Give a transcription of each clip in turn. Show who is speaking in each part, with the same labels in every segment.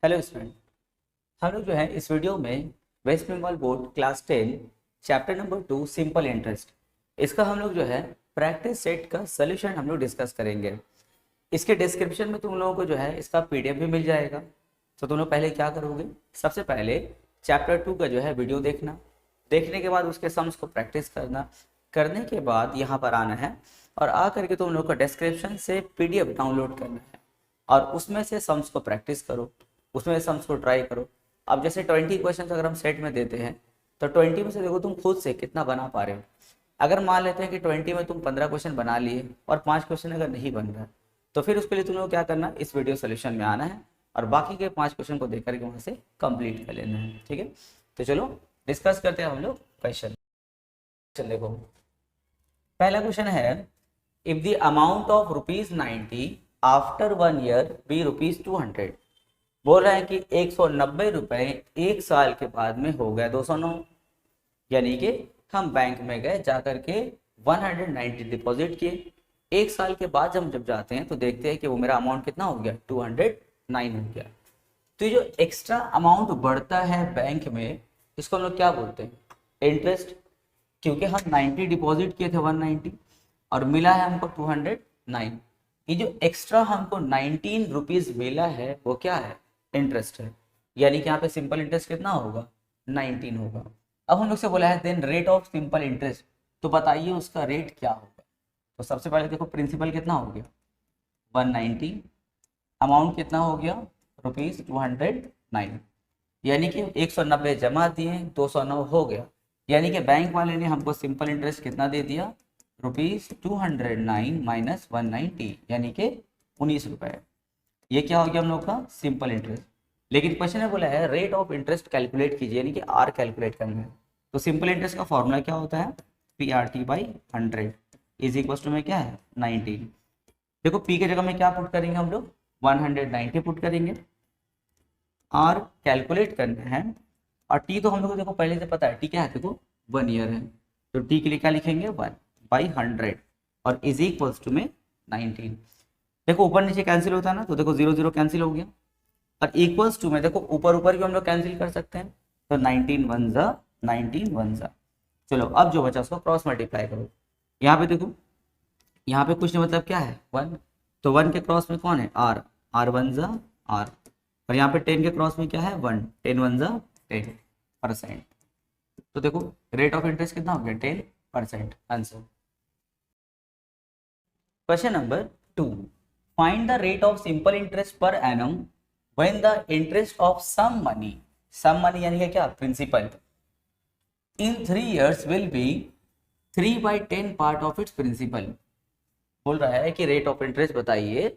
Speaker 1: Hello student, हम लोग जो है इस वीडियो में West Bengal board class 10 chapter number 2 simple interest, इसका हम लोग जो है प्रैक्टिस सेट का सोल्यूशन हम लोग डिस्कस करेंगे। इसके डिस्क्रिप्शन में तुम लोगों को जो है इसका पीडीएफ भी मिल जाएगा। तो तुम लोग पहले क्या करोगे, सबसे पहले चैप्टर 2 का जो है वीडियो देखना, देखने के बाद उसके सम्स को प्रैक्टिस करना, करने के बाद यहाँ पर आना है और आ करके तुम लोग को डिस्क्रिप्शन से पीडीएफ डाउनलोड करना है और उसमें से सम्स को प्रैक्टिस करो, उसमें सम्स को ट्राई करो। अब जैसे 20 क्वेश्चन अगर हम सेट में देते हैं तो 20 में से देखो तुम खुद से कितना बना पा रहे हो। अगर मान लेते हैं कि 20 में तुम 15 क्वेश्चन बना लिए और 5 क्वेश्चन अगर नहीं बन रहा तो फिर उसके लिए तुम लोग क्या करना, इस वीडियो सोल्यूशन में आना है और बाकी के 5 क्वेश्चन को देख करके वहाँ से कंप्लीट कर लेना है। ठीक है, तो चलो डिस्कस करते हैं हम लोग क्वेश्चन। देखो पहला क्वेश्चन है, if the amount of ₹90 after 1 year be ₹200। बोल रहा है कि 190 रुपए एक साल के बाद में हो गया 209, यानी कि हम बैंक में गए, जाकर के 190 डिपॉजिट किए। एक साल के बाद जब जाते हैं तो देखते हैं कि वो मेरा अमाउंट कितना हो गया, 209 हो गया। तो ये जो एक्स्ट्रा अमाउंट बढ़ता है बैंक में, इसको हम लोग क्या बोलते हैं, इंटरेस्ट। क्योंकि हम 90 डिपॉजिट किए थे 190 और मिला है हमको 209। ये जो एक्स्ट्रा हमको 19 रुपीज मिला है वो क्या है, इंटरेस्ट है। यानी कि यहाँ पे सिंपल इंटरेस्ट कितना होगा, 19 होगा। अब हम लोग से बोला है then rate of simple interest, तो बताइए उसका रेट क्या होगा। तो सबसे पहले देखो प्रिंसिपल कितना हो गया 190, अमाउंट कितना हो गया ₹209, यानी कि 190 जमा दिए 209 हो गया। यानी कि बैंक वाले ने हमको सिंपल इंटरेस्ट कितना दे दिया, ₹209 माइनस 190, यानी कि 19 रुपए। ये क्या हो गया हम लोग का सिंपल इंटरेस्ट। लेकिन क्वेश्चन में बोला है रेट ऑफ इंटरेस्ट कैलकुलेट कीजिए, यानी कि आर कैलकुलेट करना है। तो सिंपल इंटरेस्ट का फॉर्मूला क्या होता है, PRT/100 इज इक्वल टू में क्या है 90। देखो पी के जगह में क्या पुट करेंगे हम लोग, 190 पुट करेंगे। आर कैलकुलेट करना है और टी तो हम लोग को देखो पहले से पता है, टी क्या है, देखो 1 ईयर है। तो टी के लिए क्या लिखेंगे 1/100 और इज इक्वल्स टू में 19। देखो ऊपर नीचे कैंसिल होता है ना, तो देखो 0 0 कैंसिल हो गया और इक्वल्स टू में देखो ऊपर ऊपर भी हम लोग कैंसिल कर सकते हैं। तो 19 1 जा। चलो अब जो बचा उसको क्रॉस मल्टीप्लाई करो। यहाँ पे देखो, यहाँ पे कुछ नहीं, मतलब क्या है 1, तो 1 के क्रॉस में कौन है आर, आर 1 जा आर। और यहाँ पे 10 के क्रॉस में क्या है 1, 10 1 जा 10%। तो देखो रेट ऑफ इंटरेस्ट कितना हो गया 10%, answer. Question number 2, find the rate of simple interest per annum when the interest of sum money यानी कि क्या, principal, in 3 years will be 3/10 part of its principal. बोल रहा है कि रेट ऑफ इंटरेस्ट बताइए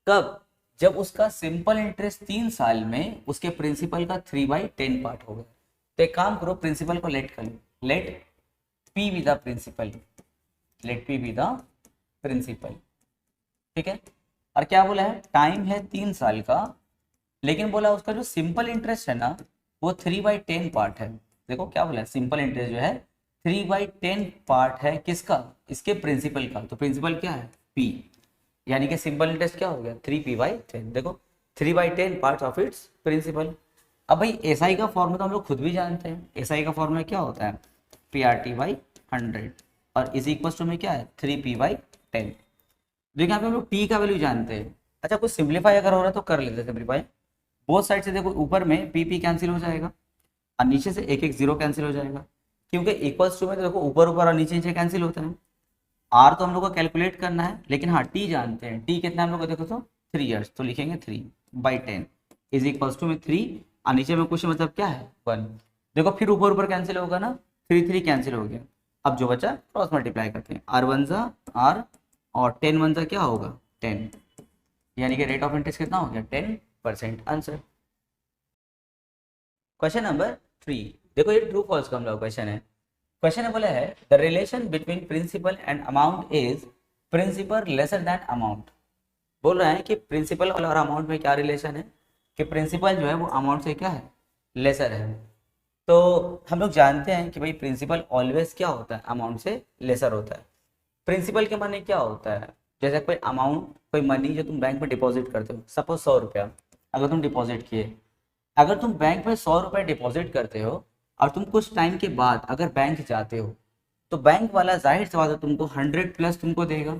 Speaker 1: कब, जब उसका सिंपल इंटरेस्ट 3 साल में उसके प्रिंसिपल का 3/10 पार्ट होगा। तो एक काम करो, प्रिंसिपल को लेट कर लो, let P be the principal, let P be the principal. ठीक है, और क्या बोला है, टाइम है 3 साल का, लेकिन बोला उसका जो सिंपल इंटरेस्ट है ना वो 3/10 पार्ट है। देखो क्या बोला है, सिंपल इंटरेस्ट जो है 3/10 पार्ट है किसका, इसके प्रिंसिपल का। तो प्रिंसिपल क्या है P, यानी कि सिंपल इंटरेस्ट क्या हो गया 3P/10। देखो 3/10 पार्ट ऑफ इट्स प्रिंसिपल। अब भाई SI का फॉर्मूला तो हम लोग खुद भी जानते हैं, SI का फॉर्मूला क्या होता है PRT/100 और इज इक्वल टू में क्या है 3P/10। देखिए यहाँ पे हम लोग टी का वैल्यू जानते हैं। अच्छा कुछ सिंप्लीफाई अगर हो रहा है तो कर लेते हैं सिंप्लीफाई। बोथ साइड से देखो ऊपर में पी कैंसिल हो जाएगा और नीचे से एक 0 कैंसिल हो जाएगा, क्योंकि इक्वल्स टू में तो देखो ऊपर ऊपर और नीचे नीचे कैंसिल होता है। आर तो हम लोग को कैलकुलेट करना है, लेकिन हाँ टी जानते हैं, टी कितना हम लोग को देखो तो 3 years, तो लिखेंगे 3/10 इज इक्वल्स टू में 3 और नीचे में कुछ मतलब क्या है 1। देखो फिर ऊपर ऊपर कैंसिल होगा ना, 3 कैंसिल हो गया। अब जो बचा क्रॉस मल्टीप्लाई करते हैं, R 1 जा R और 10 1 जा क्या होगा 10, यानी कि रेट ऑफ इंटरेस्ट कितना हो गया 10%, आंसर। क्वेश्चन नंबर 3, देखो ये ट्रू फॉल्स का हम लोग क्वेश्चन है। क्वेश्चन में बोला है the relation between principal and amount is principal lesser than amount. बोल रहा है कि प्रिंसिपल और अमाउंट में क्या रिलेशन है, कि प्रिंसिपल जो है वो अमाउंट से क्या है लेसर है। तो हम लोग जानते हैं कि भाई प्रिंसिपल ऑलवेज क्या होता है, अमाउंट से लेसर होता है। प्रिंसिपल के माने क्या होता है, जैसे कोई अमाउंट, कोई मनी जो तुम बैंक में डिपॉजिट करते हो, सपोज 100 रुपया अगर तुम डिपॉजिट किए अगर तुम बैंक में 100 रुपये डिपॉजिट करते हो और तुम कुछ टाइम के बाद अगर बैंक जाते हो तो बैंक वाला जाहिर सी बात है तुमको 100+ तुमको देगा।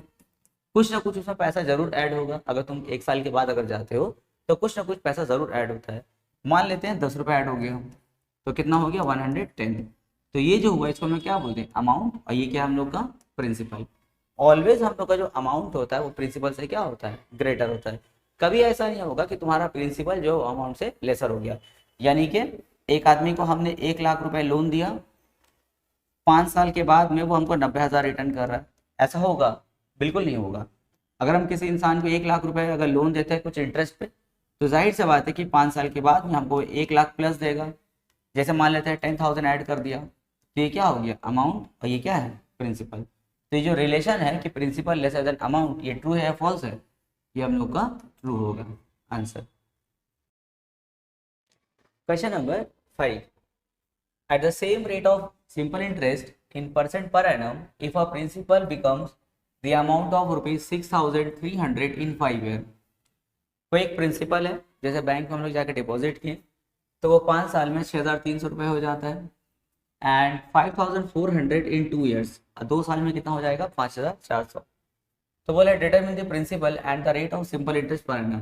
Speaker 1: कुछ ना कुछ उसमें पैसा जरूर ऐड होगा। अगर तुम 1 साल के बाद अगर जाते हो तो कुछ ना कुछ पैसा जरूर ऐड होता है। मान लेते हैं 10 रुपये ऐड हो गया तो कितना हो गया 110। तो ये जो हुआ इसको हम लोग क्या बोलते हैं अमाउंट, और ये क्या हम लोग का प्रिंसिपल। ऑलवेज हम लोग का जो अमाउंट होता है वो प्रिंसिपल से क्या होता है ग्रेटर होता है। कभी ऐसा नहीं होगा कि तुम्हारा प्रिंसिपल जो अमाउंट से लेसर हो गया। यानी कि एक आदमी को हमने 1 लाख रुपए लोन दिया, 5 साल के बाद में वो हमको 90,000 रिटर्न कर रहा है, ऐसा होगा? बिल्कुल नहीं होगा। अगर हम किसी इंसान को 1 लाख रुपए अगर लोन देते हैं कुछ इंटरेस्ट पे तो जाहिर सी बात है कि 5 साल के बाद में हमको 1 लाख+ देगा। जैसे मान लेते हैं 10,000 ऐड कर दिया तो ये क्या हो गया अमाउंट और ये क्या है प्रिंसिपल। तो ये जो रिलेशन है कि प्रिंसिपल लेसर देन अमाउंट, ये ट्रू है या फॉल्स है? ये हम लोग का ट्रू होगा answer. Question number 5, at the same rate of simple interest in percent per annum if a principal becomes the amount of rupees 6,300 in 5 year। कोई एक प्रिंसिपल है, जैसे बैंक में हम लोग जाकर डिपॉजिट किए तो वो 5 साल में 6,300 रुपये हो जाता है, एंड 5,400 इन 2 ईयर्स, 2 साल में कितना हो जाएगा 5,400। तो बोला determine the principal and the rate of simple interest per annum.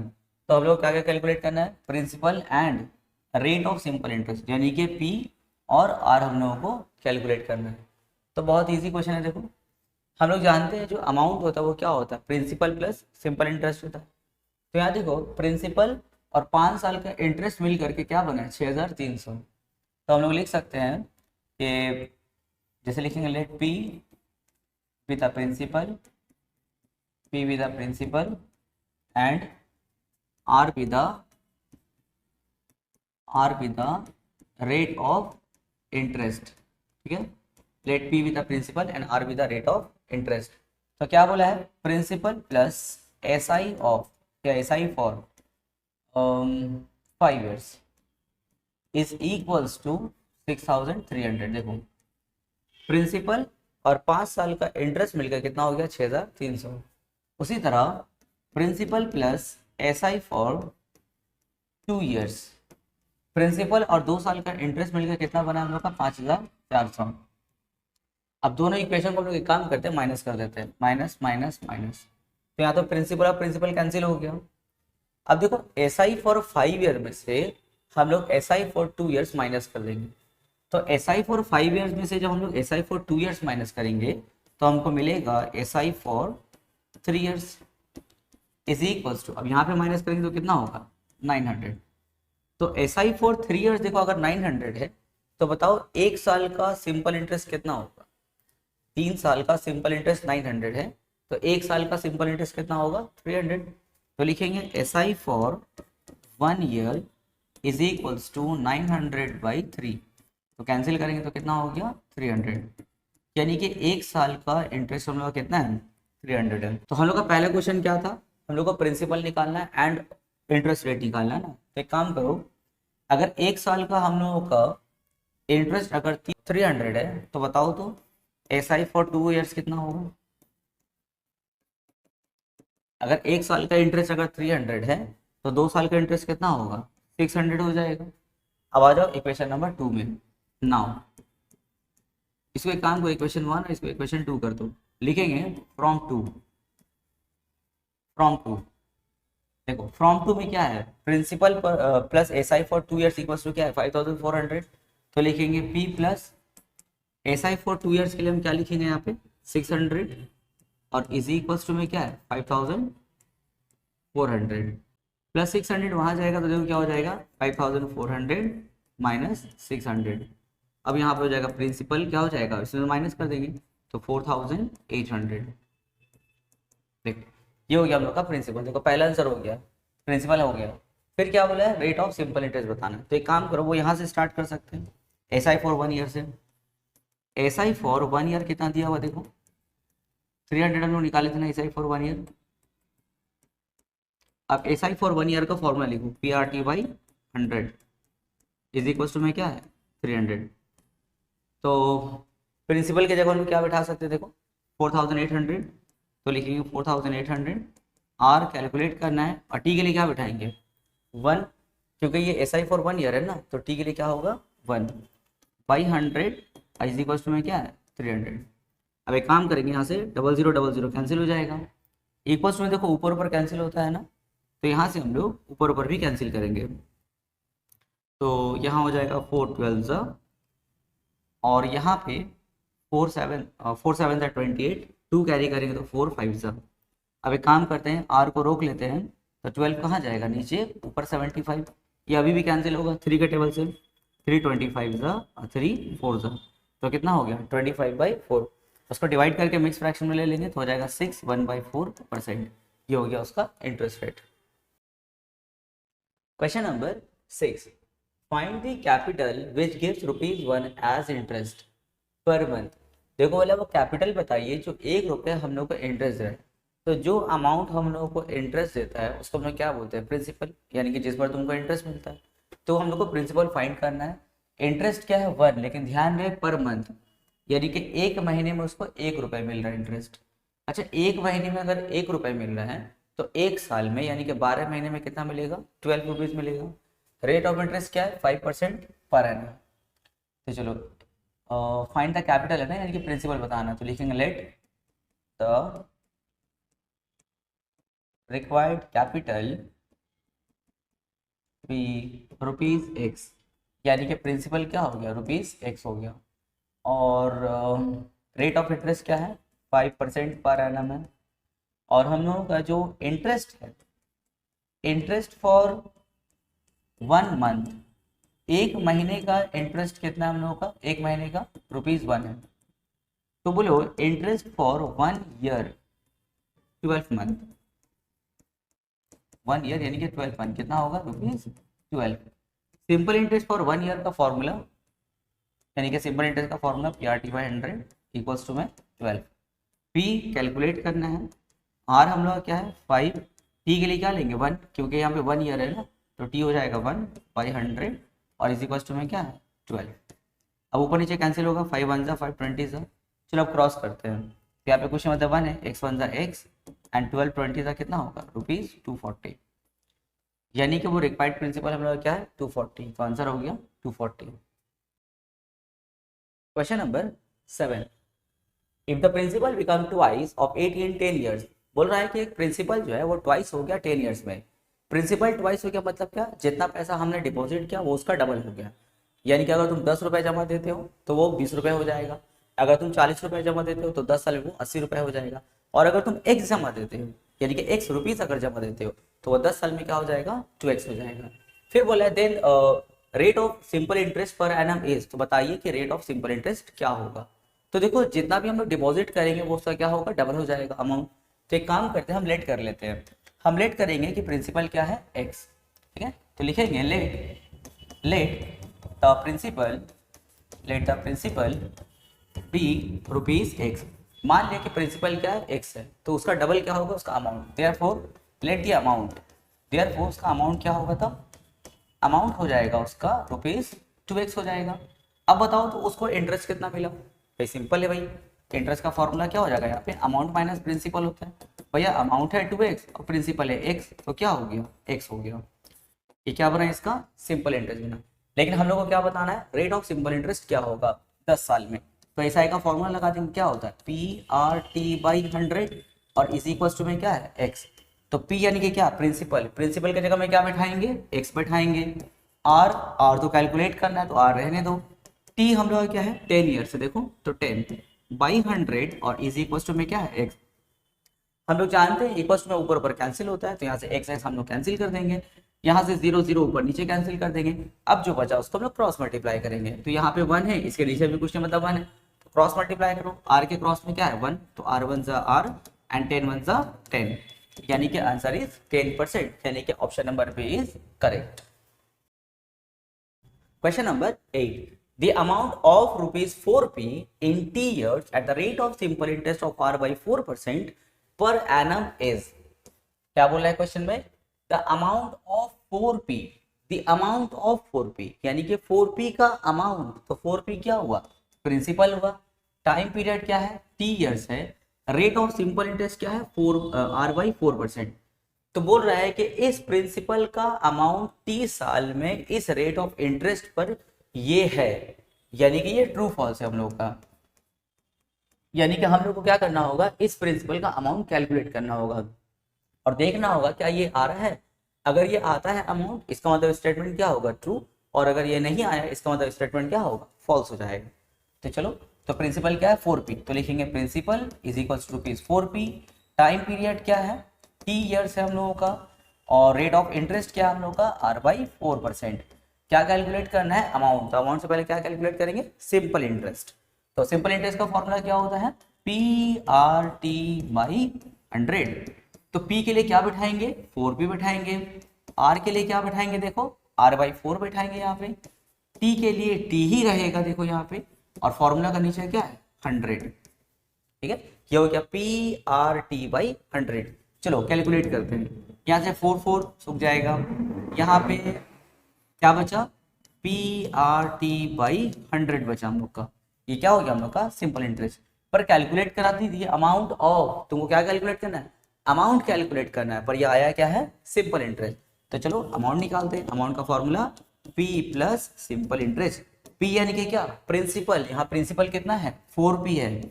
Speaker 1: तो हम लोग क्या क्या कैलकुलेट करना है, principal and rate of simple interest यानी कि पी और आर हम लोगों को कैलकुलेट करना है। तो बहुत इजी क्वेश्चन है। देखो हम लोग जानते हैं जो अमाउंट होता है वो क्या होता है प्रिंसिपल प्लस सिंपल इंटरेस्ट होता है। तो यहाँ देखो प्रिंसिपल और 5 साल का इंटरेस्ट मिल करके क्या बना है 6,300। तो हम लोग लिख सकते हैं कि जैसे लिखेंगे let P with the principal, P with the principal and R with the rate of interest. ठीक है, let P with the principal and R with the rate of interest. तो क्या बोला है principal plus S I of या S I for 5 years is equals to 6,300। देखो principal और 5 साल का इंटरेस्ट मिलकर कितना हो गया 6,300। उसी तरह principal plus S I for 2 years, principal और 2 साल का इंटरेस्ट मिलकर कितना बना हम लोग का 5,400। अब दोनों इक्वेशन को हम लोग एक काम करते हैं माइनस कर देते हैं, माइनस माइनस माइनस। तो यहाँ तो प्रिंसिपल और प्रिंसिपल कैंसिल हो गया। अब देखो एस आई फॉर 5 ईयर में से हम लोग S I for 2 years minus कर देंगे। तो एस आई फॉर 5 years में से जब हम लोग S I for 2 years minus करेंगे तो हमको मिलेगा S I for 3 years is equals to, अब यहाँ पे माइनस करेंगे तो कितना होगा 900। तो एस आई फॉर 3 years देखो अगर 900 है तो बताओ 1 साल का सिंपल इंटरेस्ट कितना होगा। 3 साल का सिंपल इंटरेस्ट 900 है तो 1 साल का सिंपल इंटरेस्ट कितना होगा 300। तो लिखेंगे S I for 1 year is equals to 900/3। तो कैंसिल करेंगे तो कितना हो गया 300, यानी कि 1 साल का इंटरेस्ट हम लोग का कितना है 300 है। तो हम लोग का पहला क्वेश्चन क्या था, हम लोग को प्रिंसिपल निकालना है एंड इंटरेस्ट रेट निकालना है ना। तो एक काम करो, अगर 1 साल का हम लोगों का इंटरेस्ट अगर 300 है तो बताओ तो एस आई फॉर 2 years कितना होगा। अगर 1 साल का इंटरेस्ट अगर 300 है तो 2 साल का इंटरेस्ट कितना होगा 600 हो जाएगा। अब आ जाओ इक्वेशन नंबर 2 में। नाउ इसको एक काम करो इक्वेशन 1 और इसको इक्वेशन 2 कर दो। लिखेंगे फ्रॉम 2, देखो फ्रॉम 2 में क्या है principal plus S I for 2 years equals to क्या है 5,400। तो लिखेंगे P plus S I for 2 years के लिए हम क्या लिखेंगे यहाँ पे 600 और इज इक्वल्स टू में क्या है 5,400 प्लस 600 वहाँ जाएगा तो देखो क्या हो जाएगा 5,400 माइनस 600। अब यहाँ पे हो जाएगा प्रिंसिपल क्या हो जाएगा इसमें माइनस कर देंगे तो 4,800। देखो ये हो गया हम लोग का प्रिंसिपल। देखो पहला आंसर हो गया प्रिंसिपल हो गया। फिर क्या बोला है रेट ऑफ सिंपल इंटरेस्ट बताना है। तो एक काम करो वो यहाँ से स्टार्ट कर सकते हैं एस आई फॉर 1 year से। एस आई फॉर 1 year कितना दिया हुआ देखो 300 हम लोग निकाले थे ना एस आई फॉर 1 year। अब एस आई फॉर 1 year का फॉर्मूला लिखो P R T by 100 is equal to में क्या है 300। तो प्रिंसिपल की जगह हम लोग क्या बैठा सकते हैं देखो 4,800। तो लिखेंगे 4,800 आर कैलकुलेट करना है और टी के लिए क्या बैठाएंगे 1 क्योंकि ये एस आई फॉर 1 ईयर है ना, तो टी के लिए क्या होगा 1/100 इज इक्वल टू में क्या है 300। अब एक काम करेंगे, यहाँ से 0000 कैंसिल हो जाएगा, इक्वल्स में देखो ऊपर ऊपर कैंसिल होता है ना, तो यहाँ से हम लोग ऊपर ऊपर भी कैंसिल करेंगे। तो यहाँ हो जाएगा 4 12 और यहाँ पे 4 7 28, 2 कैरी करेंगे तो 4 5। अब एक काम करते हैं, आर को रोक लेते हैं, तो 12 कहाँ जाएगा नीचे, ऊपर 75। ये अभी भी कैंसिल होगा 3 के टेबल से, 3 25 और 3 4 तो कितना हो गया 25/4। उसको डिवाइड करके मिक्स फ्रैक्शन में ले लेंगे तो हो जाएगा 6 1/4%। ये हो गया उसका interest rate. Question number 6, find the capital which gives ₹1 as interest per month. देखो बोला वो कैपिटल बताइए जो 1 रुपये हम लोग को इंटरेस्ट दे रहा है। तो जो अमाउंट हम लोगों को इंटरेस्ट देता है उसको हम लोग क्या बोलते हैं, प्रिंसिपल, यानी कि जिस पर तुमको इंटरेस्ट मिलता है। तो हम लोग को प्रिंसिपल फाइंड करना है। इंटरेस्ट क्या है 1, लेकिन ध्यान रहे पर मंथ, यानी कि 1 महीने में उसको 1 रुपये मिल रहा है इंटरेस्ट। अच्छा 1 महीने में अगर 1 रुपये मिल रहा है तो 1 साल में यानी कि 12 महीने में कितना मिलेगा 12 रुपीज़ मिलेगा। रेट ऑफ इंटरेस्ट क्या है 5% पर एनम। तो चलो फाइंड द कैपिटल है ना, यानी कि प्रिंसिपल बताना, तो लिखेंगे let the required capital be ₹X, यानी कि प्रिंसिपल क्या हो गया ₹X हो गया। और रेट ऑफ इंटरेस्ट क्या है 5% पर एनम है। और हम लोगों का जो इंटरेस्ट है, इंटरेस्ट फॉर 1 मंथ, 1 महीने का इंटरेस्ट कितना है हम लोगों का, 1 महीने का ₹1 है। तो बोलो interest for 1 year 12 month, 1 year यानी कि 12 मंथ कितना होगा ₹12। सिंपल इंटरेस्ट फॉर 1 ईयर का फॉर्मूला, यानी कि सिंपल इंटरेस्ट का फॉर्मूला PRT/100 इक्वल्स टू में 12। पी कैलकुलेट करना है, आर हम लोग क्या है 5, टी के लिए क्या लेंगे 1, क्योंकि यहाँ पे 1 ईयर है ना, तो टी हो जाएगा 1/100 और इस इक्वल्स टू में क्या है 12। अब ऊपर नीचे कैंसिल होगा, 5 1 5 20। चलो अब क्रॉस करते हैं, तो यहाँ पे कुछ मतलब 1 है, x 1 x एंड 12 20 कितना होगा ₹240, यानी कि वो रिक्वायर्ड प्रिंसिपल हम लोग क्या है 240, तो आंसर हो गया 240। Question number 7, if the principal become twice of 80 in 10 years। बोल रहा है कि एक प्रिंसिपल जो है वो ट्वाइस हो गया 10 ईयर्स में। प्रिंसिपल ट्वाइस हो गया मतलब क्या, जितना पैसा हमने डिपॉजिट किया वो उसका डबल हो गया। यानी कि अगर तुम 10 रुपये जमा देते हो तो वो 20 रुपये हो जाएगा, अगर तुम 40 रुपये जमा देते हो तो 10 साल में वो 80 रुपये हो जाएगा, और अगर तुम x जमा देते हो यानी कि x रुपीज़ अगर जमा देते हो तो वो 10 साल में क्या हो जाएगा 2x हो जाएगा। फिर बोला है then rate of simple interest per annum is, तो बताइए कि रेट ऑफ सिंपल इंटरेस्ट क्या होगा। तो देखो जितना भी हम लोग डिपॉजिट करेंगे वो उसका क्या होगा डबल हो जाएगा अमाउंट। तो एक काम करते हैं, हम लेट कर लेते हैं, हम लेट करेंगे कि प्रिंसिपल क्या है x, ठीक है। तो लिखेंगे let the principal be ₹X। मान लिया कि प्रिंसिपल क्या है x है, तो उसका डबल क्या होगा उसका amount, therefore let the amount, therefore उसका अमाउंट क्या होगा, तब अमाउंट हो जाएगा उसका ₹2x हो जाएगा। अब बताओ तो उसको इंटरेस्ट कितना मिला, भाई सिंपल है भाई, इंटरेस्ट का फॉर्मूला क्या हो जाएगा, यहाँ पे अमाउंट माइनस प्रिंसिपल होता है। भैया अमाउंट है 2x और प्रिंसिपल है x, तो क्या हो गया x हो गया। ये क्या बना इसका सिंपल इंटरेस्ट बना। लेकिन हम लोग को क्या बताना है रेट ऑफ सिंपल इंटरेस्ट क्या होगा 10 साल में। तो ऐसा का फॉर्मूला लगा देंगे, क्या होता है PRT/100 और इज इक्वल टू में क्या है x। तो P यानी कि क्या प्रिंसिपल, प्रिंसिपल की जगह में क्या बैठाएंगे x बैठाएंगे। R तो कैलकुलेट करना है तो R रहने दो। T हम लोग क्या है 10 ईयर से, देखो तो 10/100 और इज इक्वल टू में क्या है x। हम लोग जानते हैं इक्वल में ऊपर ऊपर कैंसिल होता है, तो यहाँ से x हम लोग कैंसिल कर देंगे, यहाँ से 0 0 ऊपर नीचे कैंसिल कर देंगे। अब जो बचा उसको हम लोग क्रॉस मल्टीप्लाई करेंगे, तो यहाँ पे 1 है, इसके नीचे भी कुछ नहीं मतलब 1 है, तो क्रॉस मल्टीप्लाई करो, r के क्रॉस में क्या है 1, तो r1 r एंड 10 1 10, यानी कि आंसर इज 10%, यानी कि option number B is correct. Question number 8, the amount of ₹4p in T years at the rate of simple interest of R/4% per annum is। क्या बोल रहा है क्वेश्चन में, the amount of 4p, the amount of 4p यानी कि 4p का amount, तो 4p क्या हुआ प्रिंसिपल हुआ, टाइम पीरियड क्या है T years है, रेट ऑफ सिंपल इंटरेस्ट क्या है R/4%। तो बोल रहा है कि इस प्रिंसिपल का अमाउंट 30 साल में इस रेट ऑफ इंटरेस्ट पर ये है, यानी कि ये ट्रू फॉल्स है हम लोग का। यानी कि हम लोग को क्या करना होगा, इस प्रिंसिपल का अमाउंट कैलकुलेट करना होगा और देखना होगा क्या ये आ रहा है। अगर ये आता है अमाउंट, इसका मतलब स्टेटमेंट क्या होगा, ट्रू। और अगर ये नहीं आया, इसका मतलब स्टेटमेंट क्या होगा, फॉल्स हो जाएगा। तो चलो, तो प्रिंसिपल क्या है 4p, तो लिखेंगे principal is equals to rupees 4p। Time period क्या है, t ईयर्स है हम लोगों का, और रेट ऑफ इंटरेस्ट क्या है हम लोग का, r/4%। क्या कैलकुलेट करना है, अमाउंट। तो अमाउंट से पहले क्या कैलकुलेट करेंगे, सिंपल इंटरेस्ट। तो सिंपल इंटरेस्ट का फॉर्मूला क्या होता है, PRT/100। तो P के लिए क्या बिठाएंगे, 4p बिठाएंगे। R के लिए क्या बिठाएंगे, देखो r/4 बिठाएंगे यहाँ पे। T के लिए T ही रहेगा देखो यहाँ पे, और फॉर्मूला का नीचे क्या है, 100। ठीक है, ये हो गया PRT/100। चलो कैलकुलेट करते हैं, यहाँ से 4 सूख जाएगा, यहाँ पे क्या बचा, PRT/100 बचा हम लोग का। ये क्या हो गया हम लोग का सिंपल इंटरेस्ट। पर कैलकुलेट कराती थी अमाउंट ऑफ, तुमको क्या कैलकुलेट करना है, अमाउंट कैलकुलेट करना है, पर ये आया क्या है, सिंपल इंटरेस्ट। तो चलो अमाउंट निकालते हैं। अमाउंट का formula P plus simple interest. P यानी कि क्या, प्रिंसिपल। यहाँ प्रिंसिपल कितना है, 4p है,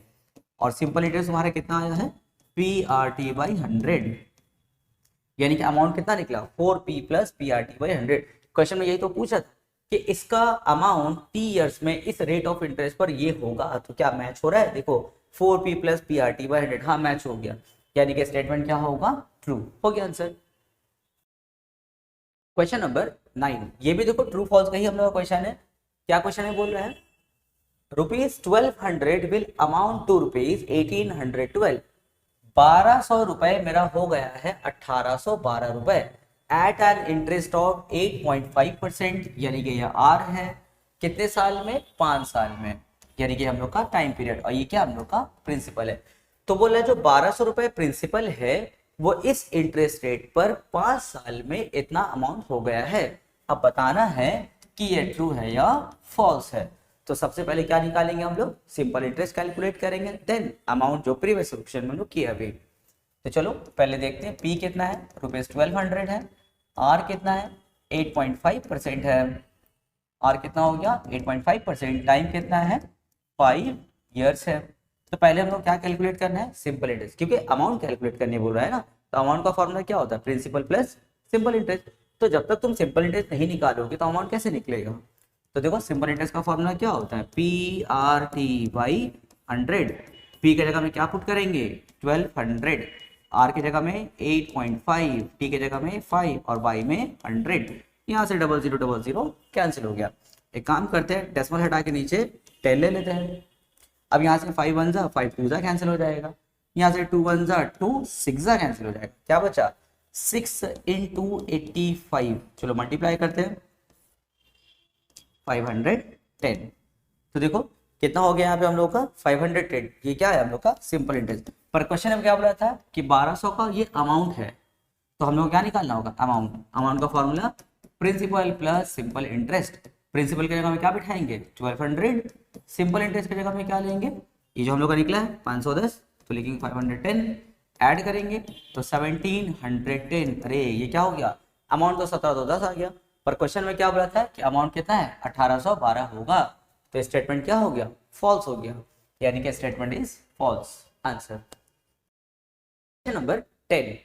Speaker 1: और सिंपल इंटरेस्ट तुम्हारा कितना आया है, PRT/100। यानी कि अमाउंट कितना निकला, 4p प्लस PRT/100। क्वेश्चन में यही तो पूछा था कि इसका अमाउंट t ईयर्स में इस रेट ऑफ इंटरेस्ट पर ये होगा। तो क्या मैच हो रहा है, देखो 4p प्लस PRT/100, हाँ मैच हो गया। यानी कि स्टेटमेंट क्या होगा, ट्रू हो गया आंसर। क्वेश्चन नंबर 9, ये भी देखो ट्रू फॉल्स का ही हम लोग का क्वेश्चन है। क्या क्वेश्चन है, बोल रहा है ₹1200 विल अमाउंट टू ₹1812। 1200 रुपए मेरा हो गया है 1812 रुपए एट एन इंटरेस्ट ऑफ 8.5%, यानी कि यह आर है। कितने साल में, 5 साल में, यानी कि हम लोग का टाइम पीरियड, और ये क्या हम लोग का प्रिंसिपल है। तो बोला जो 1200 रुपए प्रिंसिपल है वो इस इंटरेस्ट रेट पर 5 साल में इतना अमाउंट हो गया है। अब बताना है कि ये ट्रू है या फॉल्स है। तो सबसे पहले क्या निकालेंगे हम लोग, सिंपल इंटरेस्ट कैलकुलेट करेंगे, देन अमाउंट जो प्रीवियस क्वेश्चन में हम लोग किया अभी। तो चलो पहले देखते हैं, P कितना है, ₹1200 है, R कितना है, 8.5% है। R कितना हो गया, 8.5%। टाइम कितना है, 5 ईयर्स है। तो पहले हम लोग क्या कैलकुलेट करना है, सिंपल इंटरेस्ट, क्योंकि अमाउंट कैलकुलेट करने बोल रहा है ना। तो अमाउंट का फॉर्मूला क्या होता है, प्रिंसिपल प्लस सिंपल इंटरेस्ट। तो जब तक तुम सिंपल इंटरेस्ट नहीं निकालोगे तो अमाउंट कैसे निकलेगा। तो देखो सिंपल इंटरेस्ट का फॉर्मूला क्या होता है, PRT/100। P की जगह में क्या पुट करेंगे, 1200, R की जगह में 8.5, T की जगह में 5 और Y में 100। यहाँ से 0000 कैंसिल हो गया। एक काम करते हैं, डेसिमल हटा के नीचे 10 ले लेते हैं। अब यहाँ से 5 1 5 2 कैंसिल हो जाएगा, यहाँ से 2 1 2 6 कैंसिल हो जाएगा। क्या बचा, 6 × 85। चलो मल्टीप्लाई करते हैं, 510। तो देखो कितना हो गया यहाँ पे हम लोग का 510। ये क्या है हम लोग का सिंपल इंटरेस्ट। पर क्वेश्चन में क्या बोला था कि 1200 का ये अमाउंट है, तो हम लोग क्या निकालना होगा, अमाउंट। अमाउंट का formula principal plus simple interest. Principal की जगह में क्या बिठाएंगे, 1200। सिंपल इंटरेस्ट की जगह में क्या लेंगे, ये जो हम लोग का निकला है 510, तो लिखेंगे 510। ऐड करेंगे तो 1710। अरे ये क्या हो गया, अमाउंट तो 1710 आ गया, पर क्वेश्चन में क्या बोला था कि अमाउंट कितना है, 1812 होगा। तो स्टेटमेंट क्या हो गया, फॉल्स हो गया, यानी कि statement is false answer. Question number 10,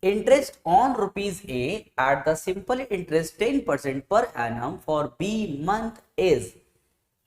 Speaker 1: interest on rupees A at the simple interest 10% per annum for B month is।